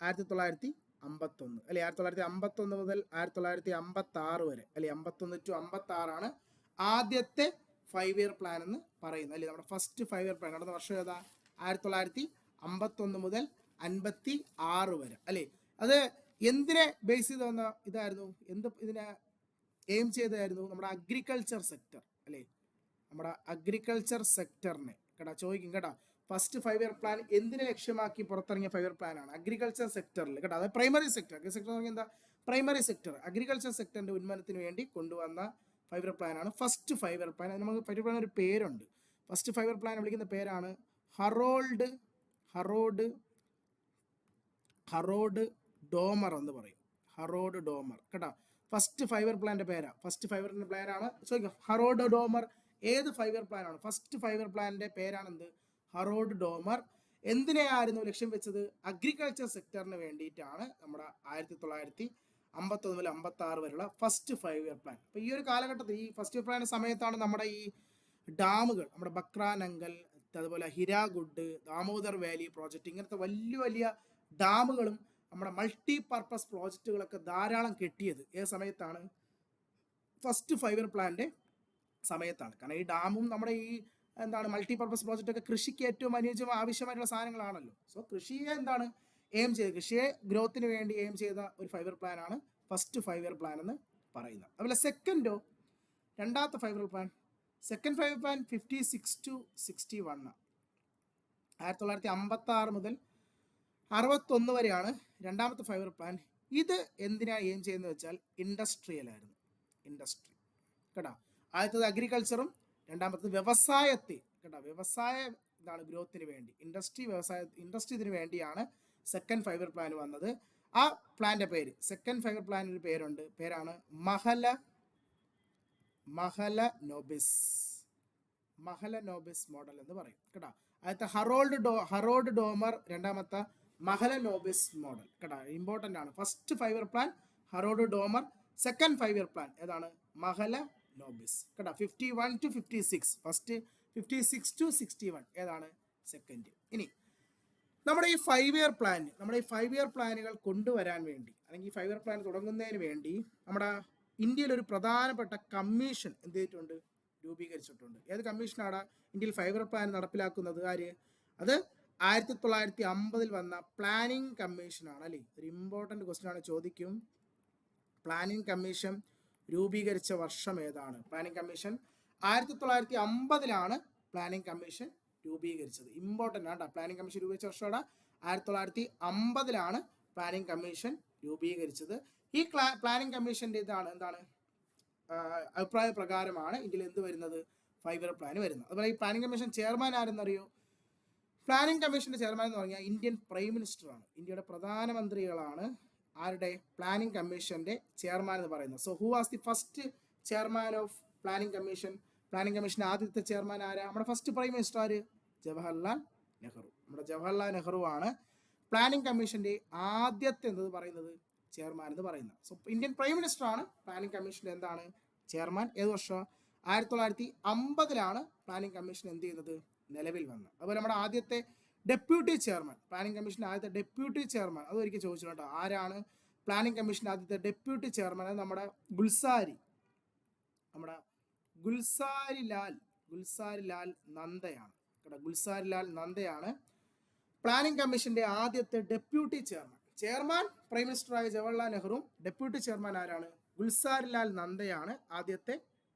1951 അല്ലെ? 1951 മുതൽ 1956 വരെ അല്ലെ? 51 to 56 ആദ്യത്തെ 5-year പ്ലാൻ എന്ന് പറയുന്നത് അല്ലെ? നമ്മുടെ ഫസ്റ്റ് 5-year പ്ലാൻ നടന്ന വർഷം ഏതാ? 1951 മുതൽ 56 വരെ അല്ലെ? അത് എന്തിനെ ബേസ് ചെയ്ത് വന്ന ഇതായിരുന്നു? ഇതിനെ എയിം ചെയ്തായിരുന്നു? നമ്മുടെ അഗ്രികൾച്ചർ സെക്ടർ അല്ലെ? നമ്മുടെ അഗ്രികൾച്ചർ സെക്ടറിനെ കേട്ടാ ചോദിക്കും കേട്ടാ. ഫസ്റ്റ് 5-year പ്ലാൻ എന്തിനെ ലക്ഷ്യമാക്കി പുറത്തിറങ്ങിയ 5-year പ്ലാൻ ആണ്? അഗ്രികൾച്ചർ സെക്ടറിൽ കേട്ടോ. അതായത് പ്രൈമറി സെക്ടർ. അഗ്രികൾച്ചർ എന്ന് പറഞ്ഞാൽ എന്താ? Primary sector. അഗ്രികൾച്ചർ സെക്ടറിന്റെ ഉന്നമനത്തിന് വേണ്ടി കൊണ്ടുവന്ന 5-year പ്ലാൻ ആണ് ഫസ്റ്റ് 5-year പ്ലാൻ. നമുക്ക് 5-year പ്ലാൻ ഒരു പേരുണ്ട്. ഫസ്റ്റ് 5-year പ്ലാൻ വിളിക്കുന്ന പേരാണ് ഹറോൾഡ് ഡോമർ എന്ന് പറയും. ഹറോൾഡ് ഡോമർ കേട്ടോ. ഫസ്റ്റ് 5-year പ്ലാന്റെ പേരാ. ഫസ്റ്റ് 5-year പ്ലാനാണ് ചോദിക്കാം. ഹറോൾഡ് ഡോമർ ഏത് 5-year പ്ലാൻ ആണ്? ഫസ്റ്റ് 5-year പ്ലാന്റെ പേരാണ് എന്ത്? Harold Domar. എന്തിനെയായിരുന്നു ലക്ഷ്യം വെച്ചത്? അഗ്രികൾച്ചർ സെക്ടറിന് വേണ്ടിയിട്ടാണ് നമ്മുടെ 1951 മുതൽ 56 വരെയുള്ള ഫസ്റ്റ് 5-year പ്ലാൻ. അപ്പോൾ ഈ ഒരു കാലഘട്ടത്തിൽ ഈ ഫസ്റ്റ് 5-year പ്ലാൻ സമയത്താണ് നമ്മുടെ ഈ ഡാമുകൾ, നമ്മുടെ ബക്രാനങ്കൽ, അതുപോലെ ഹിരാഗുഡ്, ദാമോദർ വാലി പ്രോജക്റ്റ്, ഇങ്ങനത്തെ വലിയ വലിയ ഡാമുകളും നമ്മുടെ മൾട്ടി പർപ്പസ് പ്രോജക്റ്റുകളൊക്കെ ധാരാളം കെട്ടിയത് ഏത് സമയത്താണ്? ഫസ്റ്റ് 5-year പ്ലാന്റെ സമയത്താണ്. കാരണം ഈ ഡാമും നമ്മുടെ ഈ എന്താണ് മൾട്ടി പർപ്പസ് പ്രോജക്റ്റ് ഒക്കെ കൃഷിക്ക് ഏറ്റവും അനുയോജ്യം ആവശ്യമായിട്ടുള്ള സാധനങ്ങളാണല്ലോ. സോ കൃഷിയെ എന്താണ് എയിം ചെയ്ത്, കൃഷിയെ ഗ്രോത്തിന് വേണ്ടി എയിം ചെയ്ത ഒരു 5-year പ്ലാൻ ആണ് ഫസ്റ്റ് 5-year പ്ലാൻ എന്ന് പറയുന്നത്. അതുപോലെ രണ്ടാമത്തെ 5-year പ്ലാൻ 56 to 61 1956 മുതൽ 61 വരെയാണ് രണ്ടാമത്തെ 5-year പ്ലാൻ. ഇത് എന്തിനാണ് എയിം ചെയ്യുന്നത് വെച്ചാൽ ഇൻഡസ്ട്രിയൽ ആയിരുന്നു. ഇൻഡസ്ട്രി കേട്ടോ. ആദ്യത്തത് അഗ്രികൾച്ചറും രണ്ടാമത്തത് വ്യവസായത്തെ കേട്ടോ. വ്യവസായ ഇതാണ് ഗ്രോത്തിന് വേണ്ടി. ഇൻഡസ്ട്രി ഇതിന് വേണ്ടിയാണ് സെക്കൻഡ് 5-year പ്ലാൻ വന്നത്. ആ പ്ലാന്റെ പേര് സെക്കൻഡ് 5-year പ്ലാൻ ഒരു പേരുണ്ട്. പേരാണ് മഹലനോബിസ് മോഡൽ എന്ന് പറയും കേട്ടോ. ആദ്യത്തെ ഹറോൾഡ് ഡോമർ, രണ്ടാമത്തെ മഹലനോബിസ് മോഡൽ കേട്ടോ. ഇമ്പോർട്ടൻ്റ് ആണ്. First 5-year plan Harold Domar, second 5-year plan ഏതാണ്? മഹലനോബിസ് കേട്ടോ. 51 to 56 ഫസ്റ്റ്, 56 to 61 ഏതാണ്? സെക്കൻഡ്. ഇനി നമ്മുടെ ഈ 5-year പ്ലാനുകൾ കൊണ്ടുവരാൻ വേണ്ടി, അല്ലെങ്കിൽ ഈ 5-year പ്ലാൻ തുടങ്ങുന്നതിന് വേണ്ടി നമ്മുടെ ഇന്ത്യയിൽ ഒരു പ്രധാനപ്പെട്ട കമ്മീഷൻ എന്ത് ചെയ്തിട്ടുണ്ട്? രൂപീകരിച്ചിട്ടുണ്ട്. ഏത് കമ്മീഷനാണ് ഇന്ത്യയിൽ 5-year പ്ലാൻ നടപ്പിലാക്കുന്നത്? ആര്? അത് 1950 വന്ന പ്ലാനിംഗ് കമ്മീഷനാണ് അല്ലേ? ഒരു ഇമ്പോർട്ടൻറ്റ് ക്വസ്റ്റ്യൻ ആണ്, ചോദിക്കും. പ്ലാനിംഗ് കമ്മീഷൻ രൂപീകരിച്ച വർഷം ഏതാണ്? പ്ലാനിംഗ് കമ്മീഷൻ 1950 പ്ലാനിംഗ് കമ്മീഷൻ രൂപീകരിച്ചത്. ഇമ്പോർട്ടൻ്റ് ആണ്. പ്ലാനിംഗ് കമ്മീഷൻ രൂപീകരിച്ച വർഷമാണ് 1950 പ്ലാനിംഗ് കമ്മീഷൻ രൂപീകരിച്ചത്. ഈ പ്ലാനിംഗ് കമ്മീഷൻ്റെ എന്താണ് അഭിപ്രായ പ്രകാരമാണ് ഇന്ത്യയിൽ എന്ത് വരുന്നത്, 5 ഇയർ പ്ലാൻ വരുന്നത്. അതുപോലെ ഈ പ്ലാനിംഗ് കമ്മീഷൻ ചെയർമാൻ ആരെന്നറിയോ? പ്ലാനിംഗ് കമ്മീഷൻ്റെ ചെയർമാൻ എന്ന് പറഞ്ഞാൽ ഇന്ത്യൻ പ്രൈം മിനിസ്റ്ററാണ്. ഇന്ത്യയുടെ പ്രധാനമന്ത്രികളാണ് ആരുടെ പ്ലാനിംഗ് കമ്മീഷൻ്റെ ചെയർമാൻ എന്ന് പറയുന്നത്. So who was the first chairman of planning commission? Planning കമ്മീഷൻ്റെ ആദ്യത്തെ ചെയർമാൻ ആരാ? നമ്മുടെ ഫസ്റ്റ് പ്രൈം മിനിസ്റ്റർ ആര്? ജവഹർലാൽ നെഹ്റു. നമ്മുടെ ജവഹർലാൽ നെഹ്റു ആണ് പ്ലാനിംഗ് കമ്മീഷൻ്റെ ആദ്യത്തെ എന്ത് പറയുന്നത് ചെയർമാൻ എന്ന് പറയുന്നത്. സോ ഇന്ത്യൻ പ്രൈം മിനിസ്റ്റർ ആണ് പ്ലാനിംഗ് കമ്മീഷൻ്റെ എന്താണ് ചെയർമാൻ. ഏത് വർഷം? 1950 പ്ലാനിംഗ് കമ്മീഷൻ എന്ത് ചെയ്യുന്നത് നിലവിൽ വന്നത്. അതുപോലെ നമ്മുടെ ആദ്യത്തെ ഡെപ്യൂട്ടി ചെയർമാൻ, പ്ലാനിംഗ് കമ്മീഷൻ്റെ ആദ്യത്തെ ഡെപ്യൂട്ടി ചെയർമാൻ, അത് ഒരിക്കൽ ചോദിച്ചു കേട്ടോ, ആരാണ് പ്ലാനിംഗ് കമ്മീഷൻ്റെ ആദ്യത്തെ ഡെപ്യൂട്ടി ചെയർമാൻ? അത് നമ്മുടെ ഗുൽസാരിലാൽ നന്ദയാണ് കേട്ടോ. ഗുൽസാരിലാൽ നന്ദയാണ് പ്ലാനിംഗ് കമ്മീഷൻ്റെ ആദ്യത്തെ ഡെപ്യൂട്ടി ചെയർമാൻ. ചെയർമാൻ പ്രൈം മിനിസ്റ്ററായ ജവഹർലാൽ നെഹ്റുവും ഡെപ്യൂട്ടി ചെയർമാൻ ആരാണ്? ഗുൽസാരിലാൽ നന്ദയാണ് ആദ്യത്തെ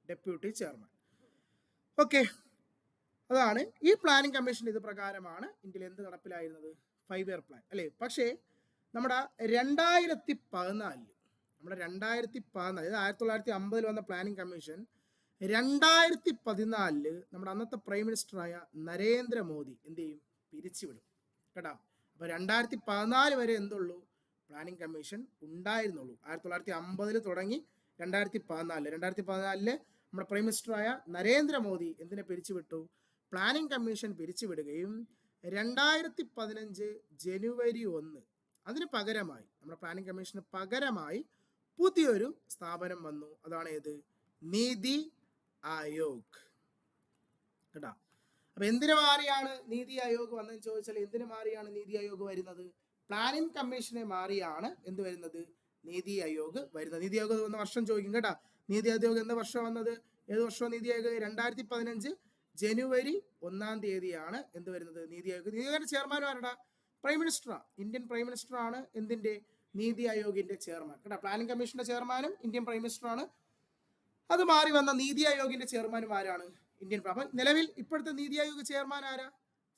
ഡെപ്യൂട്ടി ചെയർമാൻ. ഓക്കെ, അതാണ് ഈ പ്ലാനിംഗ് കമ്മീഷൻ. ഇത് പ്രകാരമാണ് ഇന്ത്യയിൽ എന്ത് നടപ്പിലായിരുന്നത്? 5 ഇയർ പ്ലാൻ അല്ലേ. പക്ഷേ നമ്മുടെ 2014 അതായത് 1950 വന്ന പ്ലാനിംഗ് കമ്മീഷൻ 2014 നമ്മുടെ അന്നത്തെ പ്രൈം മിനിസ്റ്ററായ നരേന്ദ്രമോദി എന്ത് ചെയ്യും? പിരിച്ചുവിടും കേട്ടോ. അപ്പോൾ 2014 വരെ എന്തുള്ളൂ? പ്ലാനിംഗ് കമ്മീഷൻ ഉണ്ടായിരുന്നുള്ളൂ. 1950 തുടങ്ങി 2014 നമ്മുടെ പ്രൈം മിനിസ്റ്ററായ നരേന്ദ്രമോദി എന്തിനെ പിരിച്ചുവിട്ടു? പ്ലാനിംഗ് കമ്മീഷൻ പിരിച്ചുവിടുകയും 2015 ജനുവരി 1 അതിന് പകരമായി നമ്മുടെ പ്ലാനിംഗ് കമ്മീഷന് പകരമായി പുതിയൊരു സ്ഥാപനം വന്നു. അതാണ് ഏത്? നീതി ആയോഗ് കേട്ടോ. അപ്പൊ എന്തിനു മാറിയാണ് നീതി ആയോഗ് വന്നതെന്ന് ചോദിച്ചാൽ എന്തിനു മാറിയാണ് നീതി ആയോഗ് വരുന്നത്? പ്ലാനിംഗ് കമ്മീഷനെ മാറിയാണ് എന്ത് വരുന്നത്? നീതി ആയോഗ് വരുന്നത്. നീതി ആയോഗ് വന്ന വർഷം ചോദിക്കും കേട്ടോ. നീതി ആയോഗ് എന്ന വർഷം വന്നത്? ഏത് വർഷമാണ് നീതി ആയോഗ്? 2015 ജനുവരി 1 എന്ത് വരുന്നത്? നീതി ആയോഗ്. നീതി ആയോഗിന്റെ ചെയർമാൻ ആരുടെ? പ്രൈം മിനിസ്റ്ററാണ്. ഇന്ത്യൻ പ്രൈം മിനിസ്റ്ററാണ് എന്തിന്റെ? നീതി ആയോഗിന്റെ ചെയർമാൻ കേട്ടോ. പ്ലാനിംഗ് കമ്മീഷന്റെ ചെയർമാനും ഇന്ത്യൻ പ്രൈം മിനിസ്റ്ററാണ്. അത് മാറി വന്ന നീതി ആയോഗിന്റെ ചെയർമാനും ആരാണ്? ഇന്ത്യൻ. അപ്പം നിലവിൽ ഇപ്പോഴത്തെ നീതി ആയോഗ് ചെയർമാൻ ആരാ?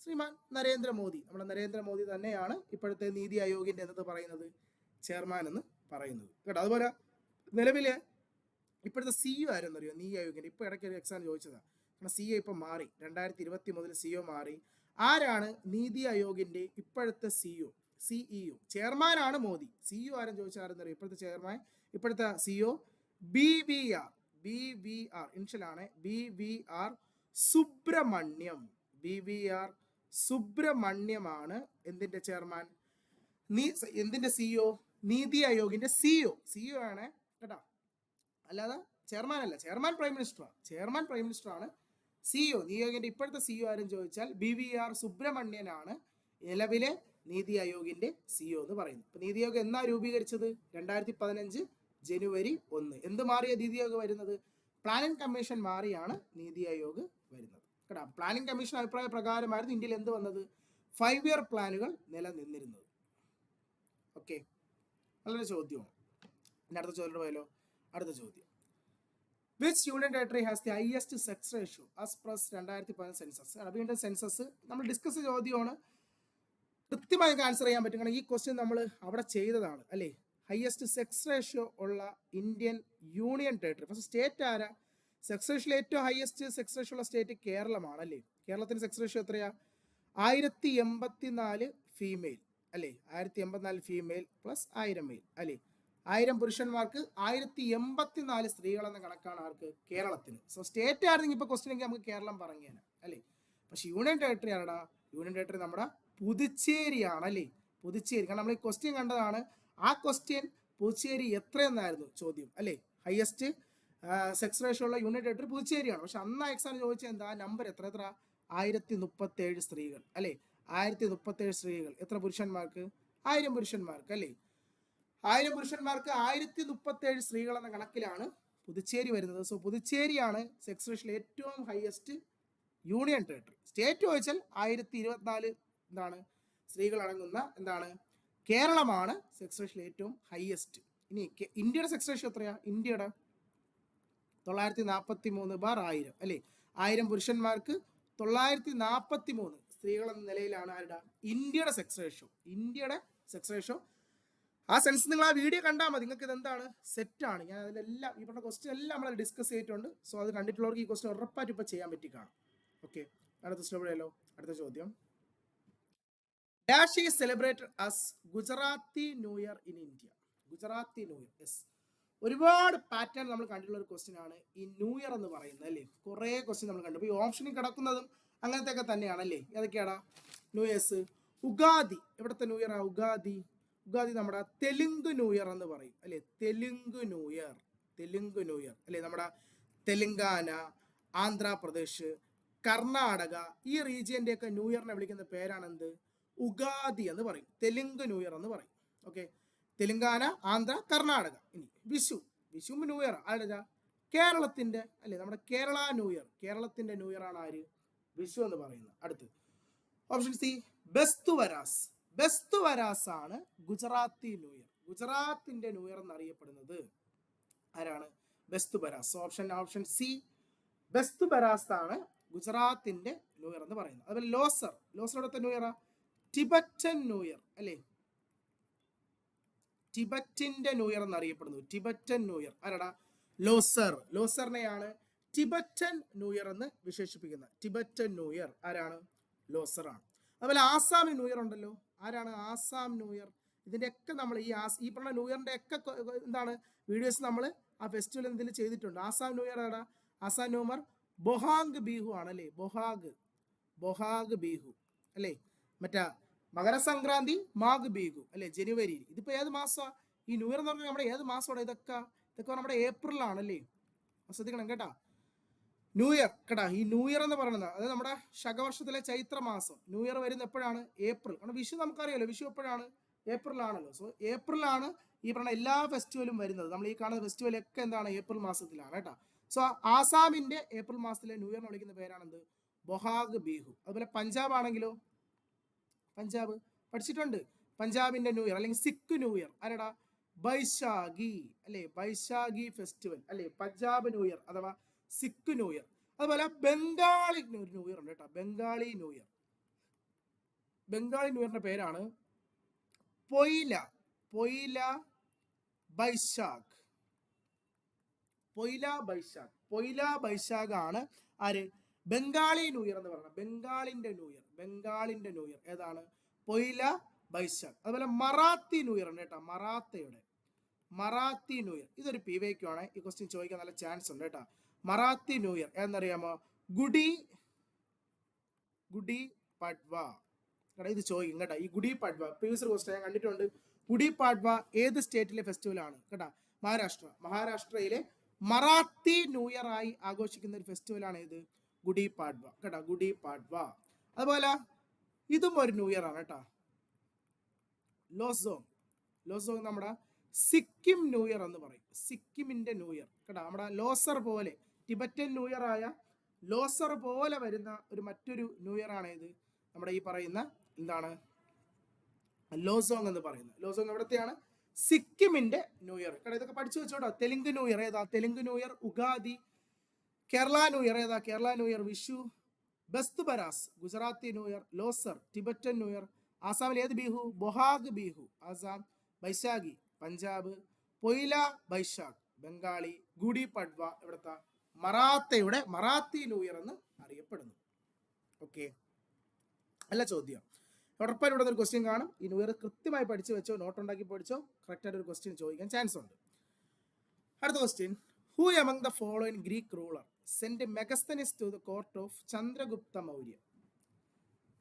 ശ്രീമാൻ നരേന്ദ്രമോദി. നമ്മുടെ നരേന്ദ്രമോദി തന്നെയാണ് ഇപ്പോഴത്തെ നീതി ആയോഗിന്റെ എന്ത് പറയുന്നത് ചെയർമാൻ എന്ന് പറയുന്നത് കേട്ടോ. അതുപോലെ നിലവില് ഇപ്പോഴത്തെ CEO ആരെന്നറിയോ? നീതി ആയോഗിന്റെ. ഇപ്പോൾ ഇടയ്ക്ക് ഒരു എക്സാം ചോദിച്ചതാണ്. കാരണം CEO ഇപ്പം മാറി. 2020 മുതൽ CEO മാറി. ആരാണ് നീതി ആയോഗിന്റെ ഇപ്പോഴത്തെ CEO? ചെയർമാനാണ് മോദി. CEO ആരും ചോദിച്ചാൽ ആരെന്നറിയോ? ഇപ്പോഴത്തെ ചെയർമാൻ, ഇപ്പോഴത്തെ CEO BVR ഇൻഷലാണ്. BVR സുബ്രഹ്മണ്യമാണ് എന്തിന്റെ ചെയർമാൻ? എന്തിന്റെ CEO? നീതി ആയോഗിന്റെ CEO ആണ് കേട്ടോ. അല്ലാതെ ചെയർമാൻ അല്ല. Chairman prime മിനിസ്റ്ററാണ്. CEO നീതി ആയോഗിന്റെ ഇപ്പോഴത്തെ CEO ആരും ചോദിച്ചാൽ BVR സുബ്രഹ്മണ്യനാണ് നിലവിലെ നീതി ആയോഗിന്റെ CEO എന്ന് പറയുന്നത്. ഇപ്പൊ നീതി ആയോഗ് എന്നാ രൂപീകരിച്ചത്? 2015 ജനുവരി 1. എന്ത് മാറിയ നീതി ആയോഗ് വരുന്നത്? പ്ലാനിംഗ് കമ്മീഷൻ മാറിയാണ് നീതി ആയോഗ് വരുന്നത് കേട്ടോ. പ്ലാനിംഗ് കമ്മീഷൻ അഭിപ്രായ പ്രകാരമായിരുന്നു ഇന്ത്യയിൽ എന്ത് വന്നത്? 5 ഇയർ പ്ലാനുകൾ നിലനിന്നിരുന്നത്. ഓക്കെ, നല്ലൊരു ചോദ്യമാണ്. അടുത്ത ചോദ്യം പോയാലോ? അടുത്ത ചോദ്യം, which union territory has the highest sex ratio as press 2015 census? വീണ്ടും സെൻസസ് നമ്മൾ ഡിസ്കസ് ചോദ്യമാണ്. കൃത്യമായി ആൻസർ ചെയ്യാൻ പറ്റും. കാരണം ഈ ക്വസ്റ്റ്യൻ നമ്മൾ അവിടെ ചെയ്തതാണ് അല്ലേ. ഹയസ്റ്റ് സെക്സ് റേഷ്യോ ഉള്ള Indian union territory. First state ആരാ? സെക്സ് റേഷ്യോയിൽ ഏറ്റവും ഹയസ്റ്റ് സെക്സ് റേഷ്യോ ഉള്ള സ്റ്റേറ്റ് കേരളമാണ് അല്ലേ. കേരളത്തിന് സെക്സ് റേഷ്യോ എത്രയാ? 1084 ഫീമെയിൽ അല്ലേ. 1084 ഫീമെയിൽ പ്ലസ് 1000 മെയിൽ അല്ലേ. 1000 പുരുഷന്മാർക്ക് 1084 സ്ത്രീകൾ എന്ന കണക്കാണ് ആർക്ക്? കേരളത്തിന്. സോ സ്റ്റേറ്റ് ആയിരുന്നെങ്കിൽ ഇപ്പോൾ ക്വസ്റ്റ്യൻ എങ്കിൽ നമുക്ക് കേരളം പറഞ്ഞേനെ അല്ലേ. പക്ഷെ യൂണിയൻ ടെറിട്ടറി ആരടാ? യൂണിയൻ ടെറിട്ടറി നമ്മുടെ പുതുച്ചേരിയാണ് അല്ലേ. പുതുച്ചേരി. കാരണം നമ്മൾ ഈ ക്വസ്റ്റ്യൻ കണ്ടതാണ്. ആ ക്വസ്റ്റ്യൻ പുതുച്ചേരി എത്രയെന്നായിരുന്നു ചോദ്യം അല്ലേ. ഹയസ്റ്റ് സെക്സ് റേഷ്യോ ഉള്ള യൂണിയൻ ടെറിട്ടറി പുതുച്ചേരിയാണ്. പക്ഷെ അന്ന് എക്സാം ചോദിച്ചാൽ എന്താ നമ്പർ? എത്ര 1037 സ്ത്രീകൾ അല്ലേ. 1037 സ്ത്രീകൾ. എത്ര പുരുഷന്മാർക്ക്? 1000 പുരുഷന്മാർക്ക് അല്ലേ. 1000 പുരുഷന്മാർക്ക് 1037 സ്ത്രീകൾ എന്ന കണക്കിലാണ് പുതുച്ചേരി വരുന്നത്. സോ പുതുച്ചേരിയാണ് സെക്സ് റേഷ്യോയിൽ ഏറ്റവും ഹയസ്റ്റ് യൂണിയൻ ടെറിട്ടറി. സ്റ്റേറ്റ് ചോദിച്ചാൽ 1024 എന്താണ് സ്ത്രീകൾ അടങ്ങുന്ന എന്താണ് കേരളമാണ് സെക്സ് റേഷ്യോയിൽ ഏറ്റവും ഹയസ്റ്റ്. ഇനി ഇന്ത്യയുടെ സെക്സ് റേഷ്യോ എത്രയാ? ഇന്ത്യയുടെ 943/1000 അല്ലേ? 1000 പുരുഷന്മാർക്ക് 943 സ്ത്രീകൾ എന്ന നിലയിലാണ് ആരുടെ ഇന്ത്യയുടെ സെക്സ് റേഷ്യോ. ആ സെൻസ് നിങ്ങൾ ആ വീഡിയോ കണ്ടാൽ മതി, നിങ്ങൾക്ക് ഇത് എന്താണ് സെറ്റാണ്. ഞാൻ അതിലെല്ലാം ഈ പറഞ്ഞ ക്വസ്റ്റ്യൻ എല്ലാം നമ്മൾ ഡിസ്കസ് ചെയ്തിട്ടുണ്ട്. സോ അത് കണ്ടിട്ടുള്ളവർക്ക് ഈ ക്വസ്റ്റ്യൻ ഉറപ്പായിട്ട് ഇപ്പോൾ ചെയ്യാൻ പറ്റി കാണും. ഓക്കെ, അടുത്ത സ്റ്റോറിയല്ലോ. അടുത്ത ചോദ്യം, dash is celebrated as Gujarati new year in India. Gujarati new year, yes, ഒരുപാട് പാറ്റേൺ നമ്മൾ കണ്ടിട്ടുള്ള ഒരു ക്വസ്റ്റ്യൻ ആണ് ഈ ന്യൂ ഇയർ എന്ന് പറയുന്നത് അല്ലേ. കുറേ ക്വസ്റ്റ്യൻ നമ്മൾ കണ്ടു. ഈ ഓപ്ഷനിൽ കിടക്കുന്നതും അങ്ങനത്തെ ഒക്കെ തന്നെയാണല്ലേ. ഏതൊക്കെയാടാ ന്യൂ ഇയേഴ്സ്? ഉഗാദി, എവിടുത്തെ ന്യൂ ഇയർ? ഉഗാദി നമ്മുടെ തെലുങ്ക് ന്യൂ ഇയർ എന്ന് പറയും അല്ലേ. തെലുങ്ക് ന്യൂ ഇയർ അല്ലേ. നമ്മുടെ തെലുങ്കാന, ആന്ധ്രാപ്രദേശ്, കർണാടക ഈ റീജിയന്റെ ഒക്കെ ന്യൂ ഇയറിനെ വിളിക്കുന്ന പേരാണ് എന്ത്? ഉഗാദി എന്ന് പറയും, തെലുങ്ക് ന്യൂ ഇയർ എന്ന് പറയും. ഓക്കെ, തെലുങ്കാന, ആന്ധ്ര, കർണാടക. ഇനി വിഷു ന്യൂ ഇയർ ആരുടെ? കേരളത്തിന്റെ അല്ലേ, നമ്മുടെ കേരള ന്യൂ ഇയർ, കേരളത്തിന്റെ ന്യൂ ഇയർ ആണ് ആര്? വിഷു എന്ന് പറയുന്നത്. അടുത്ത് ഓപ്ഷൻ സി, ബെസ്തുവരാസ് ആണ് ഗുജറാത്തി ന്യൂ ഇയർ. ഗുജറാത്തിന്റെ ന്യൂ ഇയർ എന്നറിയപ്പെടുന്നത് ആരാണ്? ബെസ്തുവരാസ്. ഓപ്ഷൻ സി, ബെസ്തുവരാസ് ആണ് ഗുജറാത്തിന്റെ ന്യൂ ഇയർ എന്ന് പറയുന്നത്. അതുപോലെ ലോസറുടെ ന്യൂ ഇയറാ ടിബറ്റൻ ന്യൂ ഇയർ അല്ലേ. ടിബറ്റിന്റെ ന്യൂ ഇയർ എന്നറിയപ്പെടുന്നു. ടിബറ്റൻ ന്യൂ ഇയർ ആരാടാ? ലോസറിനെയാണ് ടിബറ്റൻ ന്യൂ ഇയർ എന്ന് വിശേഷിപ്പിക്കുന്നത്. ടിബറ്റൻ ന്യൂ ഇയർ ആരാണ്? ലോസറാണ്. അതുപോലെ ആസാം ന്യൂ ഇയർ ഉണ്ടല്ലോ. ആരാണ് ആസാം ന്യൂ ഇയർ? ഇതിൻ്റെയൊക്കെ നമ്മൾ ഈ പറഞ്ഞ ന്യൂ ഇയറിൻ്റെ ഒക്കെ എന്താണ് വീഡിയോസ് നമ്മൾ ആ ഫെസ്റ്റിവൽ എന്തെങ്കിലും ചെയ്തിട്ടുണ്ട്. ആസാം ന്യൂ ഇയർ ആടാ? ആസാം ന്യൂ ഇയർ ബൊഹാഗ് ബിഹു ആണല്ലേ. ബൊഹാഗ് ബിഹു അല്ലേ. മറ്റേ മകരസംക്രാന്തി മാഘ് ബിഹു അല്ലേ, ജനുവരിയിൽ. ഇതിപ്പോൾ ഏത് മാസമാണ് ഈ ന്യൂ ഇയർ എന്ന് പറഞ്ഞാൽ? നമ്മുടെ ഏത് മാസമാണ് ഇതൊക്കെ നമ്മുടെ ഏപ്രിലാണല്ലേ. ശ്രദ്ധിക്കണം കേട്ടാ. ന്യൂ ഇയർ കേട്ടാ. ഈ ന്യൂ ഇയർ എന്ന് പറയുന്നത് അത് നമ്മുടെ ശകവർഷത്തിലെ ചൈത്ര മാസം. ന്യൂ ഇയർ വരുന്ന എപ്പോഴാണ്? ഏപ്രിൽ. കാരണം വിഷു നമുക്കറിയാലോ, വിഷു എപ്പോഴാണ്? ഏപ്രിലാണല്ലോ. സോ ഏപ്രിലാണ് ഈ പറഞ്ഞ എല്ലാ ഫെസ്റ്റിവലും വരുന്നത്. നമ്മൾ ഈ കാണുന്ന ഫെസ്റ്റിവലൊക്കെ എന്താണ്? ഏപ്രിൽ മാസത്തിലാണ് കേട്ടോ. സോ ആസാമിന്റെ ഏപ്രിൽ മാസത്തിലെ ന്യൂ ഇയറിനെ വിളിക്കുന്ന പേരാണെന്ത്? ബൊഹാഗ് ബിഹു. അതുപോലെ പഞ്ചാബ് ആണെങ്കിലോ, പഞ്ചാബ് പഠിച്ചിട്ടുണ്ട്. പഞ്ചാബിന്റെ ന്യൂ ഇയർ അല്ലെങ്കിൽ സിഖ് ന്യൂ ഇയർ ആരാടാ? ബൈശാഖി അല്ലേ. ബൈശാഖി ഫെസ്റ്റിവൽ അല്ലേ, പഞ്ചാബ് ന്യൂ ഇയർ അഥവാ സിഖ് ന്യൂ ഇയർ. അതുപോലെ ബംഗാളി ന്യൂ ഇയർ ഉണ്ട് കേട്ടോ. ബംഗാളി ന്യൂ ഇയറിന്റെ പേരാണ് പൊയില ബൈശാഖ് ആണ് ആര്? ബംഗാളി ന്യൂ ഇയർ എന്ന് പറയുന്നത്. ബംഗാളിന്റെ ന്യൂ ഇയർ ഏതാണ്? പൊയില ബൈശാഖ്. അതുപോലെ മറാത്തി ന്യൂ ഇയർ ഉണ്ട് കേട്ടോ. മറാത്തി ന്യൂ ഇയർ ഇതൊരു PYQ ആണ്. ഈ ക്വസ്റ്റ്യൻ ചോദിക്കാൻ നല്ല ചാൻസ് ഉണ്ട് കേട്ടോ. മറാത്തി ന്യൂ ഇയർ എന്നറിയാമോ? ഗുഡി പഡ്വ. ഇത് ചോദിക്കും കേട്ടോ. ഈ ഗുഡി പഡ്വ പ്രീവിയസ് ക്വസ്റ്റ്യൻ ഞാൻ കണ്ടിട്ടുണ്ട്. ഗുഡി പഡ്വ ഏത് സ്റ്റേറ്റിലെ ഫെസ്റ്റിവൽ ആണ് കേട്ടോ? മഹാരാഷ്ട്രയിലെ മറാത്തി ന്യൂ ഇയർ ആയി ആഘോഷിക്കുന്ന ഒരു ഫെസ്റ്റിവൽ ആണ് ഇത് ഗുഡി പഡ്വ കേട്ടോ. ഗുഡി പഡ്വ. അതുപോലെ ഇതും ഒരു ന്യൂ ഇയർ ആണ് കേട്ടോ. ലോസോങ് നമ്മുടെ സിക്കിം ന്യൂ ഇയർ എന്ന് പറയും. സിക്കിമിന്റെ ന്യൂ ഇയർ കേട്ടോ. നമ്മുടെ ലോസർ പോലെ ടിബറ്റൻ ന്യൂ ഇയർ ആയ ലോസർ പോലെ വരുന്ന മറ്റൊരു ന്യൂ ഇയർ ആണ് ഇത് നമ്മുടെ ഈ പറയുന്ന എന്താണ് ലോസോങ് എന്ന് പറയുന്നത്. ലോസോങ് എവിടത്തെയാണ്? സിക്കിമിന്റെ ന്യൂ ഇയർ കേട്ടോ. ഇതൊക്കെ പഠിച്ചു വെച്ചോട്ടോ. തെലുങ്ക് ന്യൂ ഇയർ ഏതാ? Telugu new year Ugadi. Kerala new year ഏതാ? Kerala new year Vishu. Bestu Varas Gujarati new year. Losar Tibetan new year. ആസാമിൽ ഏത് ബിഹു? ബൊഹാഗ് ബിഹു ആസാം. ബൈശാഖി പഞ്ചാബ്. പൊയില ബൈശാഖ് ബംഗാളി. ഗുഡി പഡ്വ ഇവിടുത്തെ മറാത്തി ന്യൂ ഇയർ എന്ന് അറിയപ്പെടുന്നു. ഓക്കെ, അല്ല ചോദ്യം ഉറപ്പായിട്ട് ഇവിടെ ഒരു ക്വസ്റ്റ്യൻ കാണും. ഈ ന്യൂ ഇയർ കൃത്യമായി പഠിച്ചു വെച്ചോ, നോട്ട് ഉണ്ടാക്കി പഠിച്ചോ, കറക്റ്റായിട്ട് ഒരു ക്വസ്റ്റ്യൻ ചോദിക്കാൻ ചാൻസ് ഉണ്ട്. അടുത്ത question, who among the following Greek ruler sent Megasthenes to the court of Chandragupta Maurya?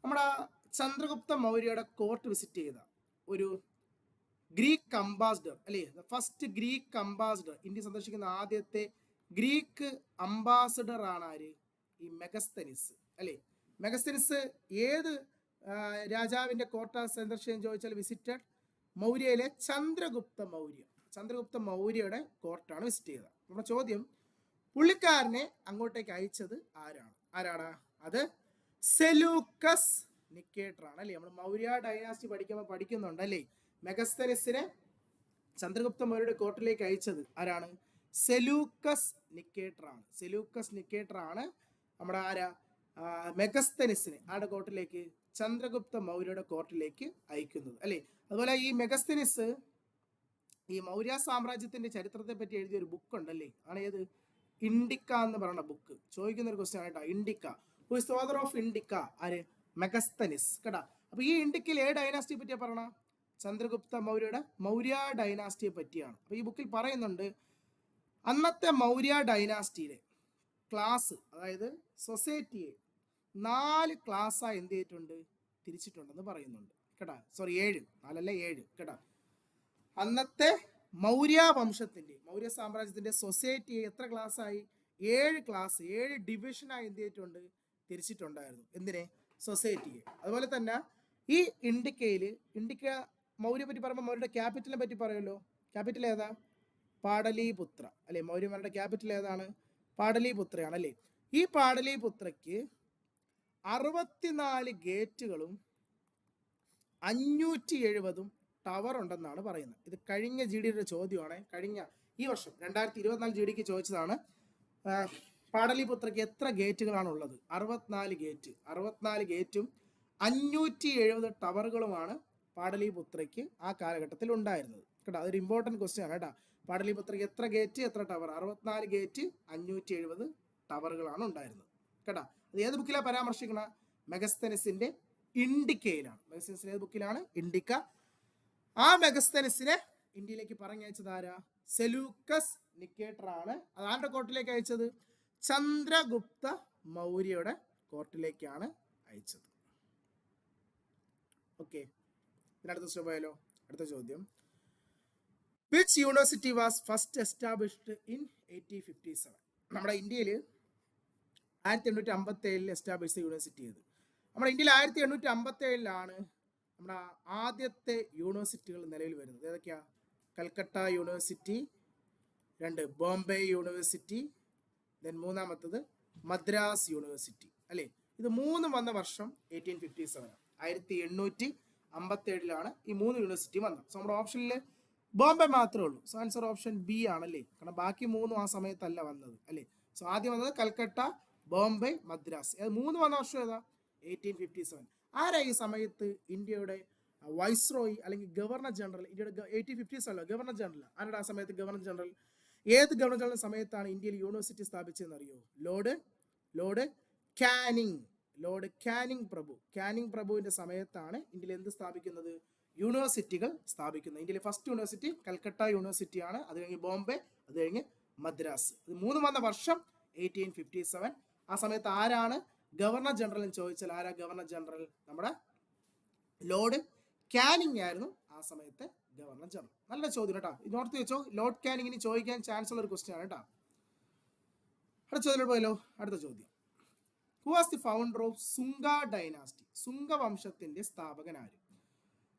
നമ്മുടെ ചന്ദ്രഗുപ്ത മൗര്യയുടെ കോർട്ട് വിസിറ്റ് ചെയ്ത ഒരു ഗ്രീക്ക് അംബാസിഡർ അല്ലേ, ഫസ്റ്റ് ഗ്രീക്ക് അംബാസിഡർ, ഇന്ത്യ സന്ദർശിക്കുന്ന ആദ്യത്തെ ഗ്രീക്ക് അംബാസിഡർ ആണ് ആര്? ഈ മെഗസ്തനിസ് അല്ലേ. മെഗസ്തനിസ് ഏത് രാജാവിന്റെ കോർട്ടാ സന്ദർശിച്ചെന്ന് ചോദിച്ചാൽ വിസിറ്റഡ് മൗര്യയിലെ ചന്ദ്രഗുപ്ത മൗര്യയുടെ കോർട്ടാണ് വിസിറ്റ് ചെയ്തത്. നമ്മുടെ ചോദ്യം, പുള്ളിക്കാരനെ അങ്ങോട്ടേക്ക് അയച്ചത് ആരാണ്? അത് സെലൂക്കസ് നിക്കേറ്റർ ആണ് അല്ലേ. നമ്മൾ മൗര്യ ഡൈനാസ്റ്റി പഠിക്കുന്നുണ്ട് അല്ലേ. മെഗസ്തനിസിനെ ചന്ദ്രഗുപ്ത മൗര്യയുടെ കോർട്ടിലേക്ക് അയച്ചത് ആരാണ്? സെലൂക്കസ് നിക്കേറ്റർ ആണ്. സെലൂക്കസ് നിക്കേറ്റർ ആണ് നമ്മുടെ മെഗസ്തനിസിനെ ആരുടെ കോർട്ടിലേക്ക്? ചന്ദ്രഗുപ്ത മൗര്യയുടെ കോർട്ടിലേക്ക് അയക്കുന്നത് അല്ലേ. അതുപോലെ ഈ മെഗസ്തനിസ് ഈ മൗര്യ സാമ്രാജ്യത്തിന്റെ ചരിത്രത്തെ പറ്റി എഴുതിയ ഒരു ബുക്ക് ഉണ്ടല്ലേ, ആണ് ഏത്? ഇൻഡിക്ക എന്ന് പറയുന്ന ബുക്ക്. ചോദിക്കുന്ന ഒരു ക്വസ്റ്റ്യൻ ആയിട്ടാ, Indica. Who is the author of Indica? ആര്? മെഗസ്തനിസ് കേട്ടാ. അപ്പൊ ഈ ഇൻഡിക്കയിൽ ഡൈനാസ്റ്റിയെ പറ്റിയാ പറഞ്ഞ? ചന്ദ്രഗുപ്ത മൗര്യയുടെ മൗര്യ ഡൈനാസ്റ്റിയെ പറ്റിയാണ്. അപ്പൊ ഈ ബുക്കിൽ പറയുന്നുണ്ട് അന്നത്തെ മൗര്യ ഡൈനാസ്റ്റിയിലെ ക്ലാസ്, അതായത് സൊസൈറ്റിയെ 4 ക്ലാസ്സായി എന്ത് ചെയ്തിട്ടുണ്ട്? തിരിച്ചിട്ടുണ്ടെന്ന് പറയുന്നുണ്ട് കേട്ടാ. സോറി 7, 4 അല്ല 7 കേട്ടാ. അന്നത്തെ മൗര്യ വംശത്തിന്റെ, മൗര്യ സാമ്രാജ്യത്തിന്റെ സൊസൈറ്റിയെ എത്ര ക്ലാസ്സായി? 7 ക്ലാസ്, 7 ഡിവിഷനായി എന്ത് ചെയ്തിട്ടുണ്ട്? തിരിച്ചിട്ടുണ്ടായിരുന്നു. എന്തിനെ? സൊസൈറ്റിയെ. അതുപോലെ തന്നെ ഈ ഇൻഡിക്ക മൗര്യ പറ്റി പറയുമ്പോൾ മൗര്യയുടെ ക്യാപിറ്റലിനെ പറ്റി പറയുമല്ലോ. ക്യാപിറ്റൽ ഏതാ? പാടലീപുത്ര അല്ലെ. മൗര്യന്മാരുടെ ക്യാപിറ്റൽ ഏതാണ്? പാടലീപുത്രയാണ് അല്ലേ. ഈ പാടലീപുത്രയ്ക്ക് 64 ഗേറ്റുകളും 570 ടവർ ഉണ്ടെന്നാണ് പറയുന്നത്. ഇത് കഴിഞ്ഞ GDയുടെ ചോദ്യമാണ്. കഴിഞ്ഞ ഈ വർഷം 2024 GDക്ക് ചോദിച്ചതാണ്. പാടലീപുത്രയ്ക്ക് എത്ര ഗേറ്റുകളാണ് ഉള്ളത്? 64 ഗേറ്റ്. 64 ഗേറ്റും 570 ടവറുകളുമാണ് പാടലീപുത്രയ്ക്ക് ആ കാലഘട്ടത്തിൽ ഉണ്ടായിരുന്നത് കേട്ടോ. അതൊരു ഇമ്പോർട്ടൻറ്റ് ക്വസ്റ്റ്യൻ ആണ് കേട്ടോ. പാടലീപുത്രയ്ക്ക് എത്ര ഗേറ്റ്, എത്ര ടവർ? 64 ഗേറ്റ്, 570 ടവറുകളാണ് ഉണ്ടായിരുന്നത് കേട്ടോ. അത് ഏത് ബുക്കിലാണ് പരാമർശിക്കണ? മെഗസ്തനിസിന്റെ ഇൻഡിക്കയിലാണ്. മെഗസ്തനിസിന്റെ ഏത് ബുക്കിലാണ്? ഇൻഡിക്ക. ആ മെഗസ്തനിസിനെ ഇന്ത്യയിലേക്ക് പറഞ്ഞയച്ചത് ആരാ? സെലൂക്കസ് നിക്കേറ്റർ ആണ്. അത് ആരുടെ കോർട്ടിലേക്ക് അയച്ചത്? ചന്ദ്രഗുപ്ത മൗര്യയുടെ കോർട്ടിലേക്കാണ് അയച്ചത്. ഓക്കെ, ഇതിനടുത്ത സ്റ്റെപ്പ് പോയാലോ. അടുത്ത ചോദ്യം, which university was first established in 1857? നമ്മുടെ ഇന്ത്യയിൽ 1857 എസ്റ്റാബ്ലിഷ് ചെയ്ത യൂണിവേഴ്സിറ്റി ഏത്? നമ്മുടെ ഇന്ത്യയിൽ 1857 നമ്മുടെ ആദ്യത്തെ യൂണിവേഴ്സിറ്റികൾ നിലവിൽ വരുന്നത്. ഏതൊക്കെയാ? Calcutta university, 2 Bombay university, then മൂന്നാമത്തത് മദ്രാസ് യൂണിവേഴ്സിറ്റി അല്ലേ. ഇത് 3 വന്ന വർഷം 1857. 1857 ഈ 3 യൂണിവേഴ്സിറ്റി വന്നത്. സോ നമ്മുടെ ഓപ്ഷനിൽ ബോംബെ മാത്രമേ ഉള്ളൂ. സോ ആൻസർ ഓപ്ഷൻ ബി ആണല്ലേ. കാരണം ബാക്കി 3 ആ സമയത്തല്ല വന്നത് അല്ലേ. സോ ആദ്യം വന്നത് കൽക്കട്ട, ബോംബെ, മദ്രാസ്. 3 വന്ന വർഷം ഏതാ? 1857. ആരാ ഈ സമയത്ത് ഇന്ത്യയുടെ വൈസ്രോയി അല്ലെങ്കിൽ ഗവർണർ ജനറൽ? ഇന്ത്യയുടെ 1857 ഗവർണർ ജനറൽ ആരുടെ ആ സമയത്ത് ഗവർണർ ജനറൽ? ഏത് ഗവർണർ ജനറൽ സമയത്താണ് ഇന്ത്യയിൽ യൂണിവേഴ്സിറ്റി സ്ഥാപിച്ചതെന്ന് അറിയോ? ലോർഡ് കാനിങ് പ്രഭു. കാനിങ് പ്രഭുവിന്റെ സമയത്താണ് ഇന്ത്യയിൽ എന്ത് സ്ഥാപിക്കുന്നത്? യൂണിവേഴ്സിറ്റികൾ സ്ഥാപിക്കുന്നത്. ഇന്ത്യയിലെ ഫസ്റ്റ് യൂണിവേഴ്സിറ്റി കൽക്കട്ട യൂണിവേഴ്സിറ്റി ആണ്. അത് കഴിഞ്ഞ് ബോംബെ, അത് കഴിഞ്ഞ് മദ്രാസ്. ഇത് 3 വന്ന വർഷം 1857. ആ സമയത്ത് ആരാണ് ഗവർണർ ജനറൽ എന്ന് ചോദിച്ചാൽ ആരാ ഗവർണർ ജനറൽ? നമ്മുടെ ലോർഡ് കാനിങ് ആയിരുന്നു ആ സമയത്ത് ഗവർണർ ജനറൽ. നല്ല ചോദ്യം കേട്ടോ. ഇതോർത്ത് വെച്ചോ, ലോർഡ് കാനിങ്ങിന് ചോദിക്കാൻ ചാൻസ് ഉള്ള ഒരു ക്വസ്റ്റ്യൻ ആണ് കേട്ടോ. അടുത്ത ചോദ്യം പോയല്ലോ. അടുത്ത ചോദ്യം, who was the founder of Sunga dynasty? Sunga വംശത്തിന്റെ സ്ഥാപകൻ ആര്?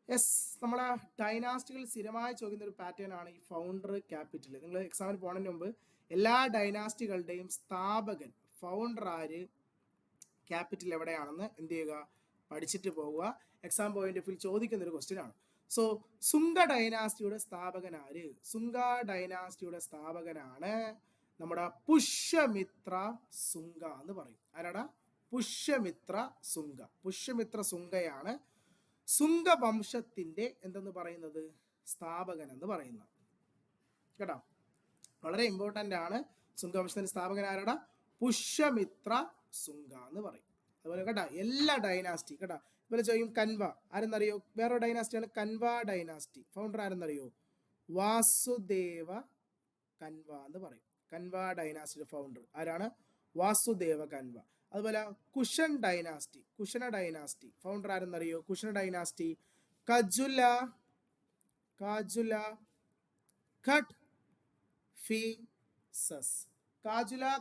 യെസ്, നമ്മളെ ഡൈനാസ്റ്റികൾ സ്ഥിരമായി ചോദിക്കുന്ന ഒരു പാറ്റേൺ ആണ് ഈ ഫൗണ്ടർ, ക്യാപിറ്റൽ. നിങ്ങൾ എക്സാമിന് പോകുന്നതിന് മുമ്പ് എല്ലാ ഡൈനാസ്റ്റികളുടെയും സ്ഥാപകൻ, ഫൗണ്ടർ ആര്, ക്യാപിറ്റൽ എവിടെയാണെന്ന് എന്ത് ചെയ്യുക? പഠിച്ചിട്ട് പോവുക. എക്സാം പോയിന്റ് ഓഫ് വ്യൂ ചോദിക്കുന്ന ഒരു ക്വസ്റ്റ്യൻ ആണ്. സോ സുംഗ ഡൈനാസ്റ്റിയുടെ സ്ഥാപകൻ ആര്? സുംഗ ഡൈനാസ്റ്റിയുടെ സ്ഥാപകനാണ് നമ്മുടെ പുഷ്യമിത്ര സുംഗ എന്ന് പറയും. ആരാടാ? പുഷ്യമിത്ര സുംഗയാണ് സുംഗ വംശത്തിന്റെ എന്തെന്ന് പറയുന്നത്? സ്ഥാപകൻ എന്ന് പറയുന്നത് കേട്ടോ. വളരെ ഇമ്പോർട്ടൻ്റ് ആണ്. സുംഗ വംശത്തിന്റെ സ്ഥാപകൻ ആരാടാ? പുഷ്യമിത്ര സുംഗ എന്ന് പറയും. അതുപോലെ കേട്ടോ എല്ലാ ഡൈനാസ്റ്റി കേട്ടോ. ഇതുപോലെ ചോദിക്കും കൻവ ആരെന്നറിയോ? വേറെ ഡൈനാസ്റ്റിയാണ് കൻവ ഡൈനാസ്റ്റി. ഫൗണ്ടർ ആരെന്നറിയോ? വാസുദേവ കൻവ എന്ന് പറയും. കൻവ ഡൈനാസ്റ്റിയുടെ ഫൗണ്ടർ ആരാണ്? വാസുദേവ കൻവ. അതുപോലെ കുഷൻ ഡൈനാസ്റ്റി ഫൗണ്ടർ ആരെന്നറിയോ? കുഷൻ ഡൈനാസ്റ്റി കജുല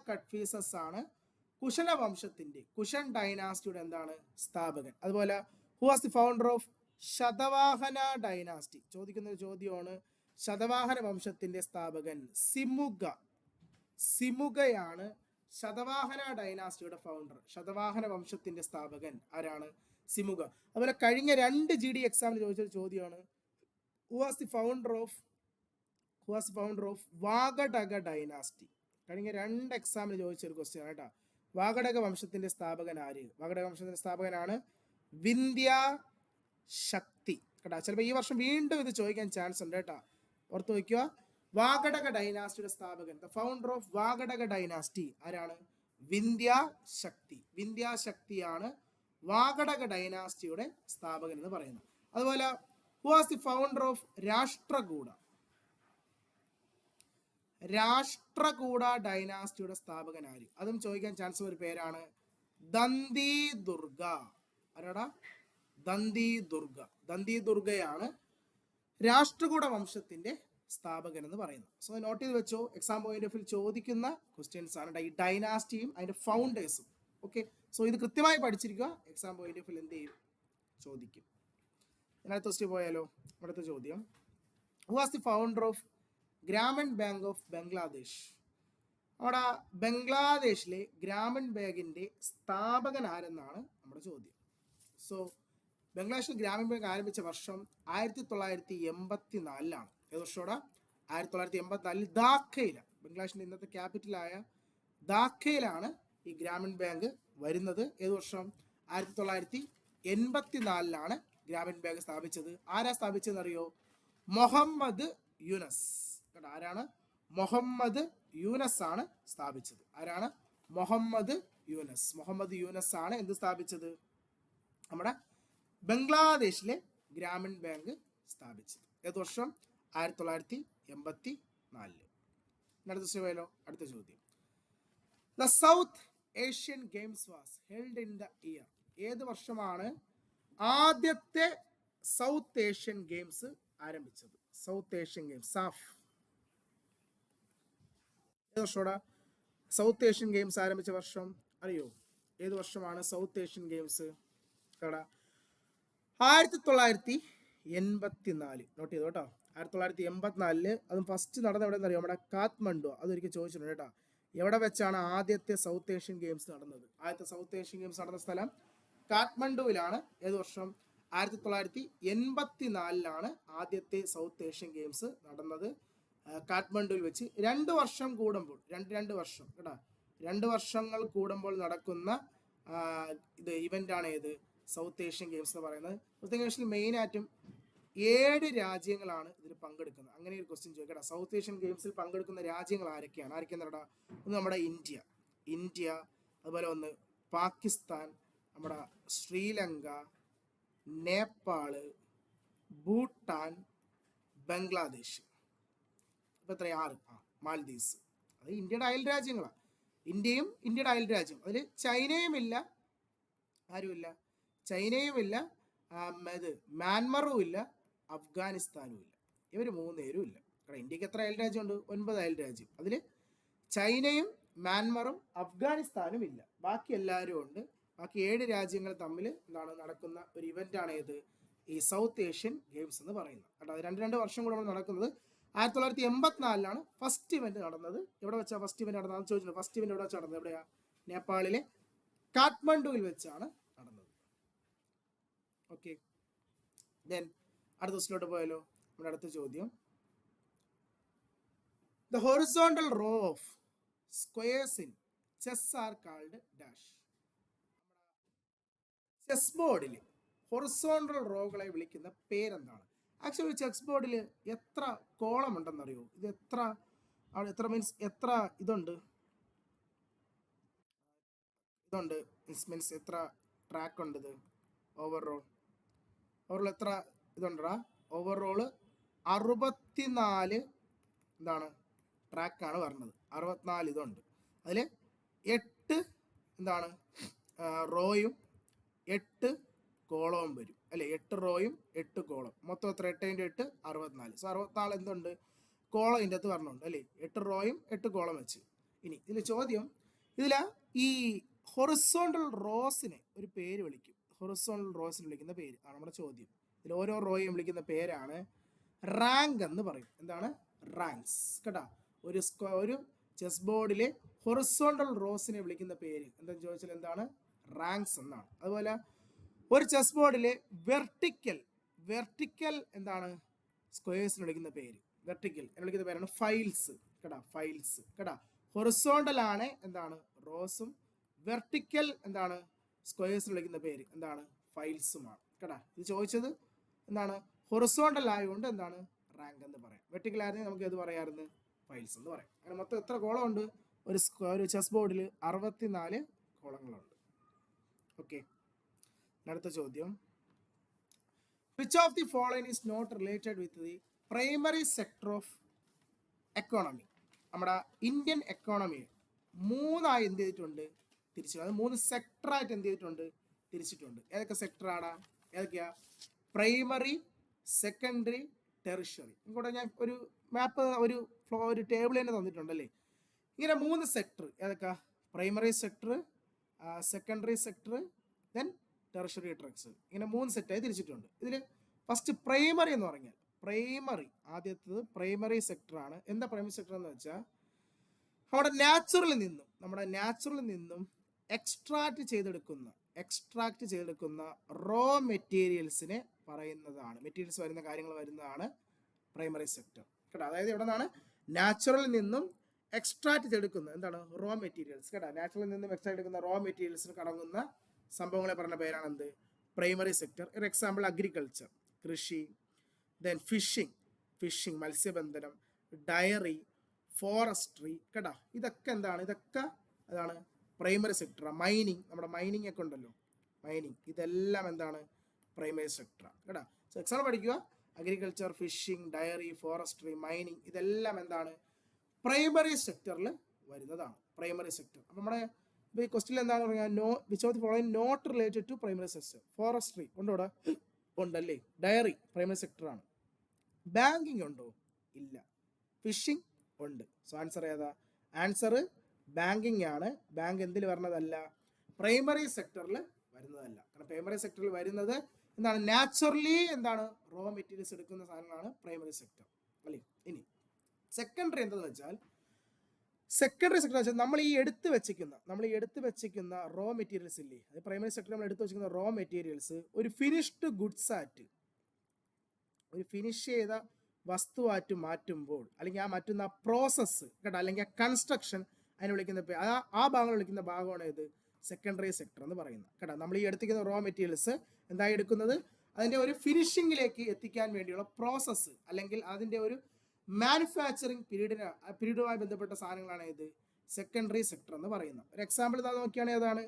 കട്ഫീസസ് ആണ് കുശല വംശത്തിന്റെ, കുഷൻ ഡൈനാസ്റ്റിയുടെ എന്താണ്? സ്ഥാപകൻ. അതുപോലെ who was the founder of Satavahana dynasty? ചോദിക്കുന്ന ഒരു ചോദ്യമാണ്. ശതവാഹന വംശത്തിന്റെ സ്ഥാപകൻ സിമുഗയാണ് ശതവാഹന ഡൈനാസ്റ്റിയുടെ ഫൗണ്ടർ. ശതവാഹന വംശത്തിന്റെ സ്ഥാപകൻ ആരാണ്? സിമുഗ. അതുപോലെ കഴിഞ്ഞ 2 GD എക്സാമിന് ചോദിച്ചൊരു ചോദ്യമാണ്, who was the founder of who was founder of Vakataka dynasty? കഴിഞ്ഞ 2 എക്സാമിന് ചോദിച്ച ഒരു ക്വസ്റ്റ്യൻ ആണ് കേട്ടോ. വാഗടക വംശത്തിന്റെ സ്ഥാപകൻ ആര്? വാഗടക വംശത്തിന്റെ സ്ഥാപകനാണ് വിന്ധ്യ ശക്തി കേട്ടോ. ചിലപ്പോൾ ഈ വർഷം വീണ്ടും ഇത് ചോദിക്കാൻ ചാൻസ് ഉണ്ട് കേട്ടോ, ഓർത്ത് വയ്ക്കുക. വാഗടക ഡൈനാസ്റ്റിയുടെ സ്ഥാപകൻ, the founder of Vakataka dynasty ആരാണ്? വിന്ധ്യ ശക്തി. വിന്ധ്യ ശക്തിയാണ് വാഗടക ഡൈനാസ്റ്റിയുടെ സ്ഥാപകൻ എന്ന് പറയുന്നത്. അതുപോലെ who was the founder of Rashtrakuta? Rashtrakuta ഡൈനാസ്റ്റിയുടെ സ്ഥാപകൻ ആര്? അതും ചോദിക്കാൻ ചാൻസ് ഒരു പേരാണ് ദന്തി ദുർഗ. ആരാടാ? ദന്തി ദുർഗ. ദന്തി ദുർഗയാണ് രാഷ്ട്രകൂട വംശത്തിന്റെ സ്ഥാപകൻ എന്ന് പറയുന്നത്. സോ നോട്ട് ചെയ്ത് വെച്ചോ, എക്സാം പോയിന്റ് ഓഫ് വ്യൂ ചോദിക്കുന്ന ക്വസ്റ്റ്യൻസ് ആണ് ഈ ഡൈനാസ്റ്റിയും അതിന്റെ ഫൗണ്ടേഴ്സും. ഓക്കെ, സോ ഇത് കൃത്യമായി പഠിച്ചിരിക്കുക, എക്സാം പോയിന്റ് ഓഫ് വ്യൂ എന്ത് ചെയ്യും? ചോദിക്കും. അടുത്ത ക്വസ്റ്റ്യൻ പോയാലോ? അടുത്ത ചോദ്യം, who was the founder of Grameen bank of Bangladesh? അവിടെ ബംഗ്ലാദേശിലെ ഗ്രാമീൺ ബാങ്കിന്റെ സ്ഥാപകൻ ആരെന്നാണ് നമ്മുടെ ചോദ്യം. സോ ബംഗ്ലാദേശിൽ ഗ്രാമീൺ ബാങ്ക് ആരംഭിച്ച വർഷം 1984. ഏത് വർഷോടെ? 1984 ധാക്കയിലാണ്, ബംഗ്ലാദേശിന്റെ ഇന്നത്തെ ക്യാപിറ്റലായ ധാക്കയിലാണ് ഈ ഗ്രാമീൺ ബാങ്ക് വരുന്നത്. ഏത് വർഷം? 1984 ഗ്രാമീൺ ബാങ്ക് സ്ഥാപിച്ചത്. ആരാ സ്ഥാപിച്ചതെന്ന് അറിയോ? മുഹമ്മദ് യൂനസ്. ആരാണ്? മുഹമ്മദ് യൂനസ് ആണ് സ്ഥാപിച്ചത്. ആരാണ്? മുഹമ്മദ് യൂനസ്. മുഹമ്മദ് യൂനസ് ആണ് എന്ത് സ്ഥാപിച്ചത്? നമ്മുടെ ബംഗ്ലാദേശിലെ ഗ്രാമീൺ ബാങ്ക് സ്ഥാപിച്ചത്. ഏത് വർഷം? 1984. അടുത്ത ചോദ്യം, the south Asian games was held in the year? ഏത് വർഷമാണ് ആദ്യത്തെ സൗത്ത് ഏഷ്യൻ ഗെയിംസ് ആരംഭിച്ചത്? South Asian games, SAF. ഏത് വർഷോടാ സൗത്ത് ഏഷ്യൻ ഗെയിംസ് ആരംഭിച്ച വർഷം? അറിയോ? ഏത് വർഷമാണ് സൗത്ത് ഏഷ്യൻ ഗെയിംസ്? 1984. നോട്ട് ചെയ്തോ കേട്ടോ, 1984. അതും ഫസ്റ്റ് നടന്ന എവിടെ അറിയോ? നമ്മുടെ കാത്മണ്ഡു. അതൊരിക്കൽ ചോദിച്ചിട്ടുണ്ട് കേട്ടോ, എവിടെ വെച്ചാണ് ആദ്യത്തെ സൗത്ത് ഏഷ്യൻ ഗെയിംസ് നടന്നത്? ആദ്യത്തെ സൗത്ത് ഏഷ്യൻ ഗെയിംസ് നടന്ന സ്ഥലം കാത്മണ്ഡുവിലാണ്. ഏത് വർഷം? 1984 ആദ്യത്തെ സൗത്ത് ഏഷ്യൻ ഗെയിംസ് നടന്നത് കാഠ്മണ്ഡുവിൽ വെച്ച്. 2 വർഷം കൂടുമ്പോൾ, രണ്ട് വർഷം കേട്ടോ, 2 വർഷങ്ങൾ കൂടുമ്പോൾ നടക്കുന്ന ഇത് ഇവന്റ് ആണ് ഏത്? സൗത്ത് ഏഷ്യൻ ഗെയിംസ് എന്ന് പറയുന്നത്. സൗത്ത് ഏഷ്യൻ മെയിനായിട്ടും 7 രാജ്യങ്ങളാണ് ഇതിൽ പങ്കെടുക്കുന്നത്. അങ്ങനെ ഒരു ക്വസ്റ്റ്യൻ ചോദിക്കട്ടെ, സൗത്ത് ഏഷ്യൻ ഗെയിംസിൽ പങ്കെടുക്കുന്ന രാജ്യങ്ങൾ ആരൊക്കെയാണ്? ആരൊക്കെയാണെന്നടാ? ഒന്ന് നമ്മുടെ ഇന്ത്യ, അതുപോലെ ഒന്ന് പാകിസ്ഥാൻ, നമ്മുടെ ശ്രീലങ്ക, നേപ്പാള്, ഭൂട്ടാൻ, ബംഗ്ലാദേശ്. ഇപ്പൊ എത്ര? 6. മാൽദീവ്സ്. അത് ഇന്ത്യയുടെ അയൽ രാജ്യങ്ങളാണ്. ഇന്ത്യയും ഇന്ത്യയുടെ അയൽ രാജ്യം. അതിൽ ചൈനയുമില്ല, ആരുമില്ല, ചൈനയുമില്ല, മ്യാൻമറും ഇല്ല, അഫ്ഗാനിസ്ഥാനും ഇല്ല. ഇവർ 3 പേരും ഇല്ല. കാരണം ഇന്ത്യക്ക് എത്ര അയൽ രാജ്യമുണ്ട്? 9 അയൽ രാജ്യം. അതിൽ ചൈനയും മ്യാൻമറും അഫ്ഗാനിസ്ഥാനും ഇല്ല. ബാക്കി എല്ലാവരും ഉണ്ട്. ബാക്കി 7 രാജ്യങ്ങൾ തമ്മിൽ എന്താണ് നടക്കുന്ന ഒരു ഇവന്റ് ആണ് ഏത്? ഈ സൗത്ത് ഏഷ്യൻ ഗെയിംസ് എന്ന് പറയുന്നത്. കേട്ടോ, അത് 2 വർഷം കൂടെ നടക്കുന്നത്. 1984 ഫസ്റ്റ് ഇവന്റ് നടന്നത്. എവിടെ വെച്ചാൽ ഫസ്റ്റ് ഇവന്റ് നടന്നത് ചോദിച്ചിട്ടുണ്ട്. ഫസ്റ്റ് ഇവന്റ് എവിടെ വെച്ചാൽ നടന്നത്? എവിടെയാ? നേപ്പാളിലെ കാഠ്മണ്ഡുവിൽ വെച്ചാണ് നടന്നത്. ഓക്കെ, ദെൻ അടുത്ത ദിവസത്തിലോട്ട് പോയാലോ? നമ്മുടെ അടുത്ത ചോദ്യം, the horizontal row of squares in chess are called dash? Chess ബോർഡിൽ ഹൊറിസോണ്ടൽ റോകളെ വിളിക്കുന്ന പേരെന്താണ്? ആക്ച്വലി ചെസ് ബോർഡിൽ എത്ര കോളം ഉണ്ടെന്നറിയോ? ഇത് എത്ര മീൻസ് എത്ര ഇതുണ്ട് മീൻസ് എത്ര ട്രാക്ക് ഉണ്ട്? ഇത് ഓവറോൾ എത്ര ഇതുണ്ടാ? ഓവറോള് 64 എന്താണ് ട്രാക്കാണ് പറഞ്ഞത്. 64 ഇതുണ്ട്. അതിൽ 8 എന്താണ് റോയും 8 കോളവും വരും അല്ലെ? 8 റോയും 8 കോളം, മൊത്തം എത്ര? 8 × 8 64. സോ 64 എന്തുണ്ട്? കോളം ഇതിൻ്റെ അകത്ത് പറഞ്ഞുണ്ട് അല്ലേ? 8 റോയും 8 കോളം വെച്ച്. ഇനി ഇതിൽ ചോദ്യം, ഇതിൽ ഈ ഹൊറിസോണ്ടൽ റോസിനെ ഒരു പേര് വിളിക്കും. ഹൊറിസോണ്ടൽ റോസിന് വിളിക്കുന്ന പേര് ആണ് നമ്മുടെ ചോദ്യം. ഇതിൽ ഓരോ റോയും വിളിക്കുന്ന പേരാണ് റാങ്ക് എന്ന് പറയും. എന്താണ്? റാങ്ക്സ് കേട്ടോ. ഒരു ചെസ് ബോർഡിലെ ഹൊറിസോണ്ടൽ റോസിനെ വിളിക്കുന്ന പേര് എന്താണെന്ന് ചോദിച്ചാൽ എന്താണ്? റാങ്ക്സ് എന്നാണ്. അതുപോലെ ഒരു ചെസ് ബോർഡിലെ വെർട്ടിക്കൽ എന്താണ് സ്ക്വയേഴ്സിന് വിളിക്കുന്ന പേര്? വെർട്ടിക്കൽ എന്ന് വിളിക്കുന്ന പേരാണ് ഫൈൽസ് കേട്ടാ, ഫൈൽസ് കേട്ടാ. ഹൊറിസോണ്ടൽ ആണ് എന്താണ് റോസും, വെർട്ടിക്കൽ എന്താണ് സ്ക്വയേഴ്സ് വിളിക്കുന്ന പേര് എന്താണ് ഫൈൽസുമാണ് കേട്ടാ. ഇത് ചോദിച്ചത് എന്താണ് ഹൊറിസോണ്ടൽ ആയതുകൊണ്ട് എന്താണ് റാങ്ക് എന്ന് പറയാം, വെർട്ടിക്കൽ ആയിരുന്നെങ്കിൽ നമുക്ക് ഏത് പറയാമായിരുന്നു ഫൈൽസ് എന്ന് പറയാം. അങ്ങനെ മൊത്തം എത്ര കോളം ഉണ്ട് ഒരു ചെസ് ബോർഡിൽ 64 കോളങ്ങളുണ്ട്. ഓക്കെ, അടുത്ത ചോദ്യം, which of the following is not related with the primary sector of economy? നമ്മുടെ ഇന്ത്യൻ എക്കോണമിയെ മൂന്നായി എന്ത് ചെയ്തിട്ടുണ്ട് തിരിച്ചിട്ടുണ്ട്, അത് 3 സെക്ടറായിട്ട് എന്ത് ചെയ്തിട്ടുണ്ട് തിരിച്ചിട്ടുണ്ട്. ഏതൊക്കെ സെക്ടറാണ്, ഏതൊക്കെയാ? Primary, secondary, tertiary. ഇങ്ങോട്ട് ഞാൻ ഒരു മാപ്പ് ഒരു ടേബിൾ തന്നെ തന്നിട്ടുണ്ടല്ലേ. ഇങ്ങനെ 3 സെക്ടർ ഏതൊക്കെ? Primary sector, secondary sector, then tertiary trucks. ഇങ്ങനെ 3 സെറ്റായി തിരിച്ചിട്ടുണ്ട്. ഇതിൽ ഫസ്റ്റ് പ്രൈമറി എന്ന് പറഞ്ഞാൽ പ്രൈമറി, ആദ്യത്തേത് പ്രൈമറി സെക്ടറാണ്. എന്താ പ്രൈമറി സെക്ടർ എന്ന് വെച്ചാൽ നമ്മുടെ നാച്ചുറലിൽ നിന്നും എക്സ്ട്രാക്ട് ചെയ്തെടുക്കുന്ന റോ മെറ്റീരിയൽസിനെ പറയുന്നതാണ്, മെറ്റീരിയൽസ് വരുന്ന കാര്യങ്ങൾ വരുന്നതാണ് പ്രൈമറി സെക്ടർ കേട്ടോ. അതായത് ഇവിടെ നിന്നാണ് നാച്ചുറലിൽ നിന്നും എക്സ്ട്രാക്ട് ചെയ്തെടുക്കുന്ന എന്താണ് റോ മെറ്റീരിയൽസ് കേട്ടോ. നാച്ചുറലിൽ നിന്നും എക്സ്ട്രാക്ട് എടുക്കുന്ന റോ മെറ്റീരിയൽസിന് കടങ്ങുന്ന സംഭവങ്ങളെ പറഞ്ഞ പേരാണ് എന്ത് പ്രൈമറി സെക്ടർ. ഒരു എക്സാമ്പിൾ അഗ്രികൾച്ചർ, കൃഷി, ദെൻ ഫിഷിംഗ് മത്സ്യബന്ധനം, ഡയറി, ഫോറസ്ട്രി കേട്ടോ. ഇതൊക്കെ എന്താണ്, ഇതൊക്കെ അതാണ് പ്രൈമറി സെക്ടർ. മൈനിങ്, നമ്മുടെ മൈനിങ് ഒക്കെ ഉണ്ടല്ലോ, മൈനിങ്, ഇതെല്ലാം എന്താണ് പ്രൈമറി സെക്ടറാണ് കേട്ടോ. സോ എക്സാമ്പിൾ പഠിക്കുക, agriculture, fishing, dairy, forestry, mining, ഇതെല്ലാം എന്താണ് പ്രൈമറി സെക്ടറിൽ വരുന്നതാണ്, പ്രൈമറി സെക്ടർ. അപ്പം നമ്മുടെ ഇപ്പോൾ ഈ ക്വസ്റ്റ്യൻ എന്താണെന്ന് പറഞ്ഞാൽ which of the following not related to primary sector. Forestry ഉണ്ടോ ഇവിടെ? ഉണ്ടല്ലേ. Diary primary സെക്ടറാണ്. ബാങ്കിങ് ഉണ്ടോ? ഇല്ല. ഫിഷിംഗ് ഉണ്ട്. സോ ആൻസർ ഏതാ? ആൻസർ ബാങ്കിങ് ആണ്. ബാങ്ക് എന്തിൽ വരുന്നതല്ല? പ്രൈമറി സെക്ടറിൽ വരുന്നതല്ല. കാരണം പ്രൈമറി സെക്ടറിൽ വരുന്നത് എന്താണ് നാച്ചുറലി എന്താണ് റോ മെറ്റീരിയൽസ് എടുക്കുന്ന സാധനങ്ങളാണ് പ്രൈമറി സെക്ടർ അല്ലേ. ഇനി സെക്കൻഡറി എന്താണെന്ന് വെച്ചാൽ സെക്കൻഡറി സെക്ടർ വെച്ചാൽ നമ്മൾ ഈ എടുത്ത് വെച്ചിരിക്കുന്ന റോ മെറ്റീരിയൽസ് ഇല്ലേ, അത് പ്രൈമറി സെക്ടർ നമ്മൾ എടുത്ത് വെച്ചിരിക്കുന്ന റോ മെറ്റീരിയൽസ് ഒരു ഫിനിഷ്ഡ് ഗുഡ്സ് ആയിട്ട്, ഒരു ഫിനിഷ് ചെയ്ത വസ്തുവായിട്ട് മാറ്റുമ്പോൾ, അല്ലെങ്കിൽ ആ മാറ്റുന്ന പ്രോസസ്സ് കേട്ടോ, അല്ലെങ്കിൽ ആ കൺസ്ട്രക്ഷൻ, അതിനെ വിളിക്കുന്ന ആ ഭാഗങ്ങൾ വിളിക്കുന്ന ഭാഗമാണ് ഇത് സെക്കൻഡറി സെക്ടർ എന്ന് പറയുന്നത് കേട്ടോ. നമ്മൾ ഈ എടുത്തിരിക്കുന്ന റോ മെറ്റീരിയൽസ് എന്തായി എടുക്കുന്നത്, അതിൻ്റെ ഒരു ഫിനിഷിങ്ങിലേക്ക് എത്തിക്കാൻ വേണ്ടിയുള്ള പ്രോസസ്സ്, അല്ലെങ്കിൽ അതിൻ്റെ ഒരു മാനുഫാക്ചറിങ് പീരീഡുമായി ബന്ധപ്പെട്ട സാധനങ്ങളാണ് ഇത് സെക്കൻഡറി സെക്ടർ എന്ന് പറയുന്നത്. ഒരു എക്സാമ്പിൾ നോക്കിയാണെങ്കിൽ ഏതാണ്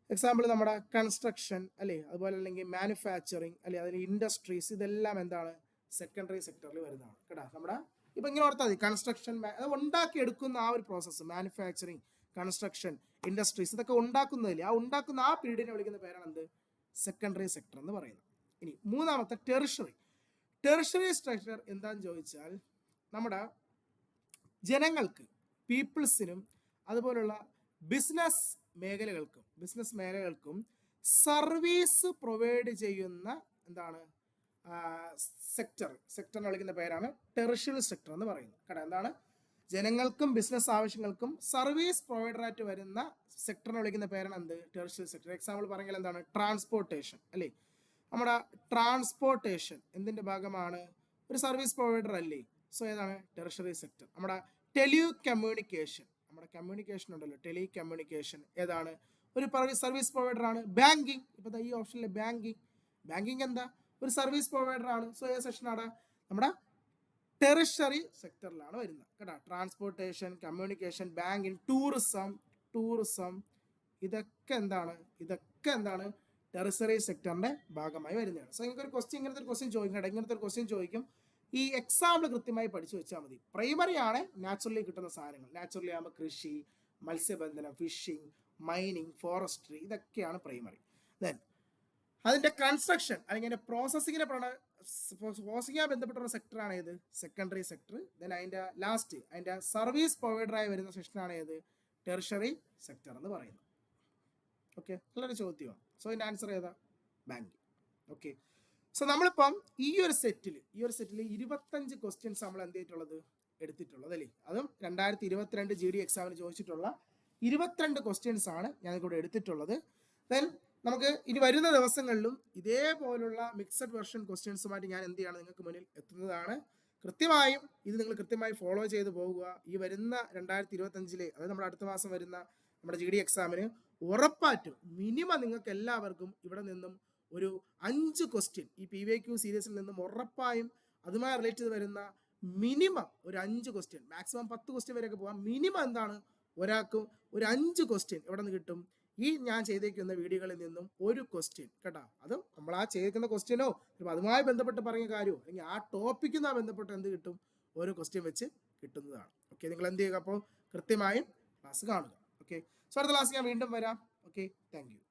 എക്സാമ്പിൾ? നമ്മുടെ കൺസ്ട്രക്ഷൻ അല്ലേ, അതുപോലെ അല്ലെങ്കിൽ മാനുഫാക്ചറിങ് അല്ലെ, അതിൽ ഇൻഡസ്ട്രീസ്, ഇതെല്ലാം എന്താണ് സെക്കൻഡറി സെക്ടറിൽ വരുന്നതാണ് കേട്ടോ. നമ്മുടെ ഇപ്പം ഇങ്ങനെ ഓർത്താൽ മതി, കൺസ്ട്രക്ഷൻ അത് ഉണ്ടാക്കിയെടുക്കുന്ന ആ ഒരു പ്രോസസ്സ്, മാനുഫാക്ചറിങ്, കൺസ്ട്രക്ഷൻ, ഇൻഡസ്ട്രീസ്, ഇതൊക്കെ ഉണ്ടാക്കുന്നതിൽ ഉണ്ടാക്കുന്ന ആ പീരീഡിനെ വിളിക്കുന്ന പേരാണ് എന്ത് സെക്കൻഡറി സെക്ടർ എന്ന് പറയുന്നത്. ഇനി മൂന്നാമത്തെ ടെറിഷറി സ്ട്രക്ചർ എന്താന്ന് ചോദിച്ചാൽ നമ്മുടെ ജനങ്ങൾക്ക്, പീപ്പിൾസിനും അതുപോലുള്ള ബിസിനസ് മേഖലകൾക്കും സർവീസ് പ്രൊവൈഡ് ചെയ്യുന്ന എന്താണ് സെക്ടറിനെ വിളിക്കുന്ന പേരാണ് ടെറിഷറി സെക്ടർ എന്ന് പറയുന്നത് കേട്ടോ. എന്താണ് ജനങ്ങൾക്കും ബിസിനസ് ആവശ്യങ്ങൾക്കും സർവീസ് പ്രൊവൈഡറായിട്ട് വരുന്ന സെക്ടറിനെ വിളിക്കുന്ന പേരാണ് എന്ത് ടെറിഷറി സെക്ടർ. എക്സാമ്പിൾ പറഞ്ഞാൽ എന്താണ് ട്രാൻസ്പോർട്ടേഷൻ അല്ലേ. നമ്മുടെ ട്രാൻസ്പോർട്ടേഷൻ എന്തിൻ്റെ ഭാഗമാണ്? ഒരു സർവീസ് പ്രൊവൈഡർ അല്ലേ. സോ ഏതാണ് ടെറിഷറി സെക്ടർ. നമ്മുടെ കമ്മ്യൂണിക്കേഷൻ ഉണ്ടല്ലോ, ടെലികമ്മ്യൂണിക്കേഷൻ ഏതാണ്? ഒരു സർവീസ് പ്രൊവൈഡർ ആണ്. ബാങ്കിങ്, ഇപ്പോൾ ഈ ഓപ്ഷനിലെ ബാങ്കിങ് എന്താ ഒരു സർവീസ് പ്രൊവൈഡർ ആണ്. സോ ഏത് സെക്ഷനാണ്? നമ്മുടെ ടെറിഷറി സെക്ടറിലാണ് വരുന്നത് കേട്ടോ. ട്രാൻസ്പോർട്ടേഷൻ, കമ്മ്യൂണിക്കേഷൻ, ബാങ്കിങ്, ടൂറിസം ഇതൊക്കെ എന്താണ് ടെറിഷറി സെക്ടറിന്റെ ഭാഗമായി വരുന്നതാണ്. സോ ഇങ്ങനത്തെ ഒരു ക്വസ്റ്റ്യൻ ചോദിക്കും. ഈ എക്സാമ്പിൾ കൃത്യമായി പഠിച്ചു വെച്ചാൽ മതി. പ്രൈമറി ആണ് നാച്ചുറലി കിട്ടുന്ന സാധനങ്ങൾ. നാച്ചുറലി ആകുമ്പോൾ കൃഷി, മത്സ്യബന്ധനം, ഫിഷിംഗ്, മൈനിങ്, ഫോറസ്ട്രി, ഇതൊക്കെയാണ് പ്രൈമറി. ദെൻ അതിന്റെ കൺസ്ട്രക്ഷൻ അല്ലെങ്കിൽ അതിന്റെ പ്രോസസ്സിംഗുമായി ബന്ധപ്പെട്ട സെക്ടറാണ് ഏത് സെക്കൻഡറി സെക്ടർ. ദെൻ അതിന്റെ സർവീസ് പ്രൊവൈഡറായി വരുന്ന സെക്ഷനാണ് ഏത് ടെറിഷറി സെക്ടർ എന്ന് പറയുന്നത്. ഓക്കെ, നല്ലൊരു ചോദ്യമാണ്. സോ ഇതിന്റെ ആൻസർ ഏതാ? ബാങ്കിങ്. ഓക്കെ, സോ നമ്മളിപ്പം ഈ ഒരു സെറ്റിൽ 25 ക്വസ്റ്റ്യൻസ് നമ്മൾ എന്ത് ചെയ്തിട്ടുള്ളത് എടുത്തിട്ടുള്ളത് അല്ലേ. അതും 2022 GD എക്സാമിന് ചോദിച്ചിട്ടുള്ള 22 ക്വസ്റ്റ്യൻസ് ആണ് ഞാനിവിടെ എടുത്തിട്ടുള്ളത്. ദെൻ നമുക്ക് ഇനി വരുന്ന ദിവസങ്ങളിലും ഇതേപോലുള്ള മിക്സഡ് വെർഷൻ ക്വസ്റ്റ്യൻസുമായിട്ട് ഞാൻ എന്ത് ചെയ്യാണ് നിങ്ങൾക്ക് മുന്നിൽ എത്തുന്നതാണ്. കൃത്യമായും ഇത് നിങ്ങൾ കൃത്യമായി ഫോളോ ചെയ്ത് പോകുക. ഈ വരുന്ന 2025 അതായത് നമ്മുടെ അടുത്ത മാസം വരുന്ന നമ്മുടെ GD എക്സാമിന് ഉറപ്പായിട്ടും മിനിമം നിങ്ങൾക്ക് എല്ലാവർക്കും ഇവിടെ നിന്നും ഒരു 5 ക്വസ്റ്റ്യൻ ഈ PVQ സീരീസിൽ നിന്നും ഉറപ്പായും അതുമായി റിലേറ്റ് ചെയ്ത് വരുന്ന മിനിമം ഒരു 5 ക്വസ്റ്റ്യൻ, മാക്സിമം 10 ക്വസ്റ്റ്യൻ വരെയൊക്കെ പോകാം. മിനിമം എന്താണ് ഒരാൾക്ക് ഒരു 5 ക്വസ്റ്റ്യൻ എവിടെ നിന്ന് കിട്ടും? ഈ ഞാൻ ചെയ്തേക്കുന്ന വീഡിയോകളിൽ നിന്നും ഒരു ക്വസ്റ്റ്യൻ കേട്ടോ. അതും നമ്മൾ ആ ചെയ്തേക്കുന്ന ക്വസ്റ്റ്യനോ അതുമായി ബന്ധപ്പെട്ട് പറഞ്ഞ കാര്യമോ അല്ലെങ്കിൽ ആ ടോപ്പിക്കുമായി ബന്ധപ്പെട്ട് എന്ത് കിട്ടും? ഓരോ ക്വസ്റ്റ്യൻ വെച്ച് കിട്ടുന്നതാണ്. ഓക്കെ, നിങ്ങൾ എന്ത് ചെയ്യുക? അപ്പോൾ കൃത്യമായും ക്ലാസ് കാണുക. ഓക്കെ, സോ അടുത്ത ക്ലാസ് ഞാൻ വീണ്ടും വരാം. Okay, thank you.